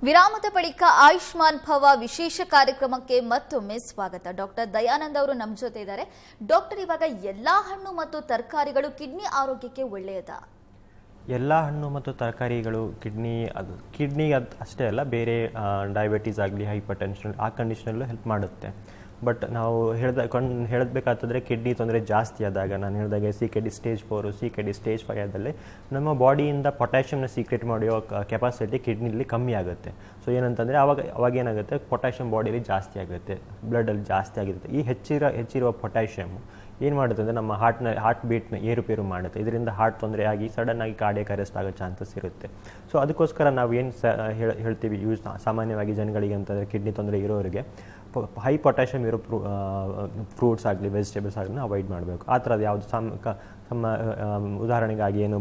ವಿರಾಮದ ಬಳಿಕ ಆಯುಷ್ಮಾನ್ ಭವ ವಿಶೇಷ ಕಾರ್ಯಕ್ರಮಕ್ಕೆ ಮತ್ತೊಮ್ಮೆ ಸ್ವಾಗತ. ಡಾಕ್ಟರ್ ದಯಾನಂದ್ ಅವರು ನಮ್ಮ ಜೊತೆ ಇದ್ದಾರೆ. ಡಾಕ್ಟರ್, ಇವಾಗ ಎಲ್ಲಾ ಹಣ್ಣು ಮತ್ತು ತರಕಾರಿಗಳು ಕಿಡ್ನಿ ಆರೋಗ್ಯಕ್ಕೆ ಒಳ್ಳೆಯದಾ? ಎಲ್ಲ ಹಣ್ಣು ಮತ್ತು ತರಕಾರಿಗಳು ಕಿಡ್ನಿ ಅಷ್ಟೇ ಅಲ್ಲ, ಬೇರೆ ಡಯಾಬಿಟೀಸ್ ಆಗಲಿ, ಹೈಪರ್ ಟೆನ್ಷನ್ ಆ ಕಂಡೀಷನಲ್ಲೂ ಹೆಲ್ಪ್ ಮಾಡುತ್ತೆ. ಬಟ್ ನಾವು ಹೇಳಬೇಕಾಗ್ತದ್ರೆ ಕಿಡ್ನಿ ತೊಂದರೆ ಜಾಸ್ತಿ ಆದಾಗ, ನಾನು ಹೇಳಿದಾಗೆ CKD ಸ್ಟೇಜ್ 4, CKD ಸ್ಟೇಜ್ 5 ಆದಲ್ಲಿ ನಮ್ಮ ಬಾಡಿಯಿಂದ ಪೊಟ್ಯಾಷಿಯಮ್ನ ಸೀಕ್ರೆಟ್ ಮಾಡೋ ಕೆಪಾಸಿಟಿ ಕಿಡ್ನಿಲಿ ಕಮ್ಮಿ ಆಗುತ್ತೆ. ಸೊ ಏನಂತಂದರೆ ಅವಾಗ ಏನಾಗುತ್ತೆ, ಪೊಟ್ಯಾಷಿಯಮ್ ಬಾಡಿಯಲ್ಲಿ ಜಾಸ್ತಿ ಆಗುತ್ತೆ, ಬ್ಲಡ್ಡಲ್ಲಿ ಜಾಸ್ತಿ ಆಗಿರುತ್ತೆ. ಈ ಹೆಚ್ಚಿರುವ ಪೊಟ್ಯಾಷಿಯಮ್ ಏನು ಮಾಡುತ್ತೆ ಅಂದರೆ ನಮ್ಮ ಹಾರ್ಟ್ ಬೀಟ್ನ ಏರುಪೇರು ಮಾಡುತ್ತೆ. ಇದರಿಂದ ಹಾರ್ಟ್ ತೊಂದರೆ ಆಗಿ ಸಡನ್ನಾಗಿ ಕಾರ್ಡಿಯಾಕ್ ಅರೆಸ್ಟ್ ಆಗೋ ಚಾನ್ಸಸ್ ಇರುತ್ತೆ. ಸೊ ಅದಕ್ಕೋಸ್ಕರ ನಾವು ಏನು ಹೇಳ್ತೀವಿ ಸಾಮಾನ್ಯವಾಗಿ ಜನಗಳಿಗೆ ಅಂತಂದರೆ, ಕಿಡ್ನಿ ತೊಂದರೆ ಇರೋರಿಗೆ ಹೈ ಪೊಟ್ಯಾಷಿಯಮ್ ಇರೋ ಫ್ರೂಟ್ಸ್ ಆಗಲಿ, ವೆಜಿಟೇಬಲ್ಸ್ ಆಗಲಿ ಅವಾಯ್ಡ್ ಮಾಡಬೇಕು. ಆ ಥರದ್ದು ಯಾವುದು ನಮ್ಮ ಉದಾಹರಣೆಗಾಗಿ ಏನು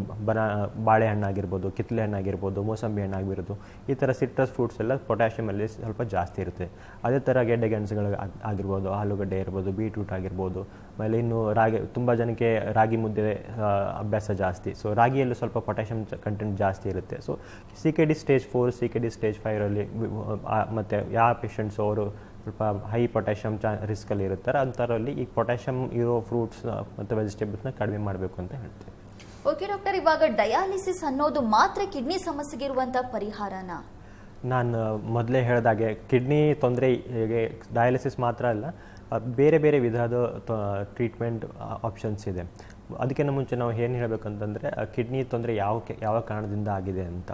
ಬಾಳೆಹಣ್ಣು ಆಗಿರ್ಬೋದು, ಕಿತ್ತಳೆ ಹಣ್ಣು ಆಗಿರ್ಬೋದು, ಮೋಸಂಬಿ ಹಣ್ಣು ಆಗಿರ್ಬೋದು, ಈ ಥರ ಸಿಟ್ರಸ್ ಫ್ರೂಟ್ಸ್ ಎಲ್ಲ ಪೊಟ್ಯಾಷಿಯಮಲ್ಲಿ ಸ್ವಲ್ಪ ಜಾಸ್ತಿ ಇರುತ್ತೆ. ಅದೇ ಥರ ಗೆಡ್ಡೆ ಗೆಣಸುಗಳು ಆಗಿರ್ಬೋದು, ಆಲೂಗಡ್ಡೆ ಇರ್ಬೋದು, ಬೀಟ್ರೂಟ್ ಆಗಿರ್ಬೋದು. ಆಮೇಲೆ ಇನ್ನು ತುಂಬ ಜನಕ್ಕೆ ರಾಗಿ ಮುದ್ದೆ ಅಭ್ಯಾಸ ಜಾಸ್ತಿ. ಸೊ ರಾಗಿಯಲ್ಲೂ ಸ್ವಲ್ಪ ಪೊಟ್ಯಾಷಿಯಮ್ ಕಂಟೆಂಟ್ ಜಾಸ್ತಿ ಇರುತ್ತೆ. So CKD stage 4, CKD stage 5ರಲ್ಲಿ ಮತ್ತು ಯಾವ ಪೇಷಂಟ್ಸ್ ಅವರು ಸ್ವಲ್ಪ ಹೈ ಪೊಟ್ಯಾಷಿಯಮ್ ರಿಸ್ಕಲ್ಲಿ ಇರ್ತಾರೆ, ಅಂಥರಲ್ಲಿ ಈ ಪೊಟ್ಯಾಷಿಯಮ್ ಇರೋ ಫ್ರೂಟ್ಸ್ ಮತ್ತು ವೆಜಿಟೇಬಲ್ಸ್ನ ಕಡಿಮೆ ಮಾಡಬೇಕು ಅಂತ ಹೇಳ್ತೀವಿ. ಓಕೆ ಡಾಕ್ಟರ್, ಇವಾಗ ಡಯಾಲಿಸಿಸ್ ಅನ್ನೋದು ಮಾತ್ರ ಕಿಡ್ನಿ ಸಮಸ್ಯೆಗೆ ಇರುವಂಥ ಪರಿಹಾರನಾ? ನಾನು ಮೊದಲೇ ಹೇಳಿದಾಗೆ ಕಿಡ್ನಿ ತೊಂದರೆಗೆ ಡಯಾಲಿಸಿಸ್ ಮಾತ್ರ ಅಲ್ಲ, ಬೇರೆ ಬೇರೆ ವಿಧದ ಟ್ರೀಟ್ಮೆಂಟ್ ಆಪ್ಷನ್ಸ್ ಇದೆ. ಅದಕ್ಕಿಂತ ಮುಂಚೆ ನಾವು ಏನು ಹೇಳಬೇಕಂತಂದರೆ, ಕಿಡ್ನಿ ತೊಂದರೆ ಯಾವ ಕಾರಣದಿಂದ ಆಗಿದೆ ಅಂತ.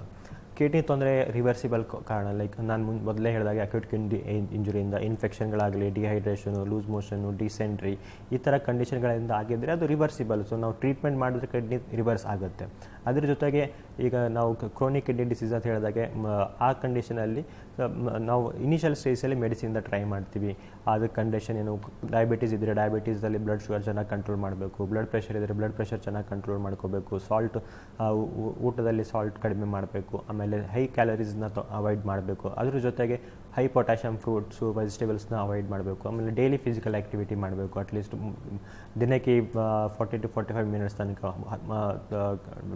ಕಿಡ್ನಿ ತೊಂದರೆ ರಿವರ್ಸಿಬಲ್ ಕಾರಣ, ಲೈಕ್ ನಾನು ಮೊದಲೇ ಹೇಳಿದಾಗ ಅಕ್ಯೂಟ್ ಕಿಡ್ನಿ ಇಂಜುರಿಯಿಂದ ಇನ್ಫೆಕ್ಷನ್ಗಳಾಗಲಿ, ಡಿಹೈಡ್ರೇಷನು, ಲೂಸ್ ಮೋಷನು, ಡಿಸೆಂಟ್ರಿ ಈ ಥರ ಕಂಡೀಷನ್ಗಳಿಂದ ಆಗಿದ್ದರೆ ಅದು ರಿವರ್ಸಿಬಲ್. ಸೊ ನಾವು ಟ್ರೀಟ್ಮೆಂಟ್ ಮಾಡಿದ್ರೆ ಕಿಡ್ನಿ ರಿವರ್ಸ್ ಆಗುತ್ತೆ. ಅದ್ರ ಜೊತೆಗೆ ಈಗ ನಾವು ಕ್ರೋನಿಕ್ ಕಿಡ್ನಿ ಡಿಸೀಸ್ ಅಂತ ಹೇಳಿದಾಗೆ ಆ ಕಂಡೀಷನಲ್ಲಿ ನಾವು ಇನಿಷಿಯಲ್ ಸ್ಟೇಜಲ್ಲಿ ಮೆಡಿಸಿನಿಂದ ಟ್ರೈ ಮಾಡ್ತೀವಿ. ಅದು ಕಂಡೀಷನ್ ಏನು, ಡಯಾಬಿಟೀಸ್ ಇದ್ದರೆ ಡಯಾಬಿಟೀಸಲ್ಲಿ ಬ್ಲಡ್ ಶುಗರ್ ಚೆನ್ನಾಗಿ ಕಂಟ್ರೋಲ್ ಮಾಡಬೇಕು, ಬ್ಲಡ್ ಪ್ರೆಷರ್ ಇದ್ದರೆ ಬ್ಲಡ್ ಪ್ರೆಷರ್ ಚೆನ್ನಾಗಿ ಕಂಟ್ರೋಲ್ ಮಾಡ್ಕೋಬೇಕು, ಊಟದಲ್ಲಿ ಸಾಲ್ಟ್ ಕಡಿಮೆ ಮಾಡಬೇಕು, ಆಮೇಲೆ ಹೈ ಕ್ಯಾಲರೀಸ್ನ ಅವಾಯ್ಡ್ ಮಾಡಬೇಕು. ಅದ್ರ ಜೊತೆಗೆ ಹೈ ಪೊಟ್ಯಾಷಿಯಮ್ ಫ್ರೂಟ್ಸು, ವೆಜಿಟೇಬಲ್ಸ್ನ ಅವಾಯ್ಡ್ ಮಾಡಬೇಕು. ಆಮೇಲೆ ಡೈಲಿ ಫಿಸಿಕಲ್ ಆ್ಯಕ್ಟಿವಿಟಿ ಮಾಡಬೇಕು, ಅಟ್ಲೀಸ್ಟ್ ದಿನಕ್ಕೆ 40 to 45 ಮಿನಿಟ್ಸ್ ತನಕ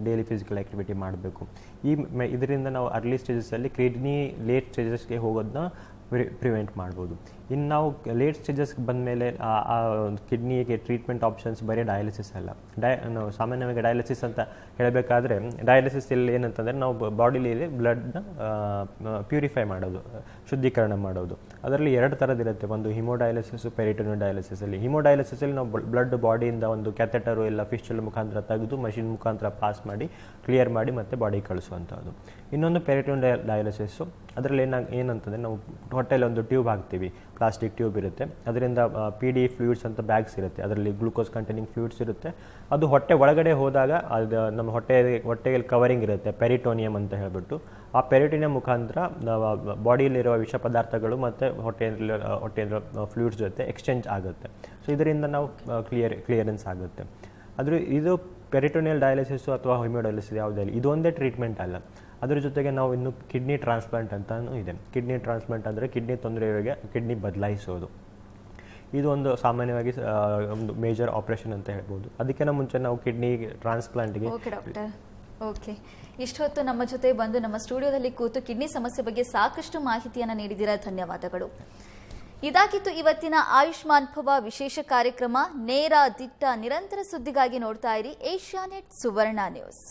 ಡೈಲಿ ಫಿಸಿಕಲ್ ಆ್ಯಕ್ಟಿವಿಟಿ ಮಾಡಬೇಕು. ಇದರಿಂದ ನಾವು ಅರ್ಲಿ ಸ್ಟೇಜಸಲ್ಲಿ ಕಿಡ್ನಿ ಲೇಟ್ ಸ್ಟೇಜಸ್ಗೆ ಹೋಗೋದನ್ನ ಪ್ರಿವೆಂಟ್ ಮಾಡ್ಬೋದು. ಇನ್ನು ನಾವು ಲೇಟ್ ಸ್ಟೇಜಸ್ಗೆ ಬಂದಮೇಲೆ ಆ ಕಿಡ್ನಿಗೆ ಟ್ರೀಟ್ಮೆಂಟ್ ಆಪ್ಷನ್ಸ್ ಬರೀ ಡಯಾಲಿಸಿಸ್ ಅಲ್ಲ. ನಾವು ಸಾಮಾನ್ಯವಾಗಿ ಡಯಾಲಿಸಿಸ್ ಅಂತ ಹೇಳಬೇಕಾದ್ರೆ, ಡಯಾಲಿಸಿಸ್ ಇಲ್ಲಿ ಏನಂತಂದರೆ ನಾವು ಬಾಡಿಲಿ ಬ್ಲಡ್ನ ಪ್ಯೂರಿಫೈ ಮಾಡೋದು, ಶುದ್ಧೀಕರಣ ಮಾಡೋದು. ಅದರಲ್ಲಿ 2 ಥರದಿರುತ್ತೆ. ಒಂದು ಹಿಮೋಡಯಾಲಿಸಿಸ್, ಪೆರಿಟೋನಿಯಲ್ ಡಯಾಲಿಸಿಸಲ್ಲಿ. ಹಿಮೋಡಯಾಲಿಸಿಸಲ್ಲಿ ನಾವು ಬ್ಲಡ್ ಬಾಡಿಯಿಂದ ಒಂದು ಕ್ಯಾಥೆಟರು ಇಲ್ಲ ಫಿಸ್ಟಲ್ ಮುಖಾಂತರ ತೆಗೆದು ಮಷಿನ್ ಮುಖಾಂತರ ಪಾಸ್ ಮಾಡಿ ಕ್ಲಿಯರ್ ಮಾಡಿ ಮತ್ತೆ ಬಾಡಿಗೆ ಕಳಿಸುವಂಥದ್ದು. ಇನ್ನೊಂದು ಪೆರಿಟೋನಿಯಲ್ ಡಯಾಲಿಸಿಸ್ಸು. ಅದರಲ್ಲಿ ಏನಂತಂದರೆ ನಾವು ಹೊಟ್ಟೆಯಲ್ಲಿ ಒಂದು ಟ್ಯೂಬ್ ಹಾಕ್ತೀವಿ, ಪ್ಲಾಸ್ಟಿಕ್ ಟ್ಯೂಬ್ ಇರುತ್ತೆ. ಅದರಿಂದ PD ಫ್ಲೂಯಿಡ್ಸ್ ಅಂತ ಬ್ಯಾಗ್ಸ್ ಇರುತ್ತೆ, ಅದರಲ್ಲಿ ಗ್ಲೂಕೋಸ್ ಕಂಟೈನಿಂಗ್ ಫ್ಲೂಯಿಡ್ಸ್ ಇರುತ್ತೆ. ಅದು ಹೊಟ್ಟೆ ಒಳಗಡೆ ಹೋದಾಗ ಅದು ನಮ್ಮ ಹೊಟ್ಟೆಗೆ ಕವರಿಂಗ್ ಇರುತ್ತೆ, ಪೆರಿಟೋನಿಯಮ್ ಅಂತ ಹೇಳ್ಬಿಟ್ಟು. ಆ ಪೆರಿಟೋನಿಯಮ್ ಮುಖಾಂತರ ಬಾಡಿಯಲ್ಲಿರುವ ವಿಷ ಪದಾರ್ಥಗಳು ಮತ್ತು ಹೊಟ್ಟೆಯ ಫ್ಲೂಯಿಡ್ಸ್ ಜೊತೆ ಎಕ್ಸ್ಚೇಂಜ್ ಆಗುತ್ತೆ. ಸೊ ಇದರಿಂದ ನಾವು ಕ್ಲಿಯರೆನ್ಸ್ ಆಗುತ್ತೆ. ಇದು ಪೆರಿಟೋನಿಯಲ್ ಡಯಾಲಿಸಿಸ್ ಅಥವಾ ಹಿಮೋಡಯಾಲಿಸಿಸ್ ಯಾವುದೇ ಇದು ಒಂದೇ ಟ್ರೀಟ್ಮೆಂಟ್ ಅಲ್ಲ. ಅದ್ರ ಜೊತೆಗೆ ನಾವು ಇನ್ನು ಕಿಡ್ನಿ ಟ್ರಾನ್ಸ್ಪ್ಲಾಂಟ್ ಅಂತಲೂ ಇದೆ. ಕಿಡ್ನಿ ಟ್ರಾನ್ಸ್ಪ್ಲಾಂಟ್ ಅಂದರೆ ಕಿಡ್ನಿ ತೊಂದರೆಯವರಿಗೆ ಕಿಡ್ನಿ ಬದಲಾಯಿಸೋದು. ಇದು ಒಂದು ಸಾಮಾನ್ಯವಾಗಿ ಒಂದು ಮೇಜರ್ ಆಪರೇಷನ್ ಅಂತ ಹೇಳ್ಬೋದು. ಅದಕ್ಕಿಂತ ಮುಂಚೆ ನಾವು ಕಿಡ್ನಿ ಟ್ರಾನ್ಸ್ಪ್ಲಾಂಟ್ಗೆ ಓಕೆ, ಇಷ್ಟೊತ್ತು ನಮ್ಮ ಜೊತೆ ಬಂದು ನಮ್ಮ ಸ್ಟುಡಿಯೋದಲ್ಲಿ ಕೂತು ಕಿಡ್ನಿ ಸಮಸ್ಯೆ ಬಗ್ಗೆ ಸಾಕಷ್ಟು ಮಾಹಿತಿಯನ್ನು ನೀಡಿದ್ದೀರಾ, ಧನ್ಯವಾದಗಳು. ಇದಾಗಿತ್ತು ಇವತ್ತಿನ ಆಯುಷ್ಮಾನ್ ಭವ ವಿಶೇಷ ಕಾರ್ಯಕ್ರಮ. ನೇರ, ದಿಟ್ಟ, ನಿರಂತರ ಸುದ್ದಿಗಾಗಿ ನೋಡ್ತಾ ಇರಿ ಏಷ್ಯಾನೆಟ್ ಸುವರ್ಣ ನ್ಯೂಸ್.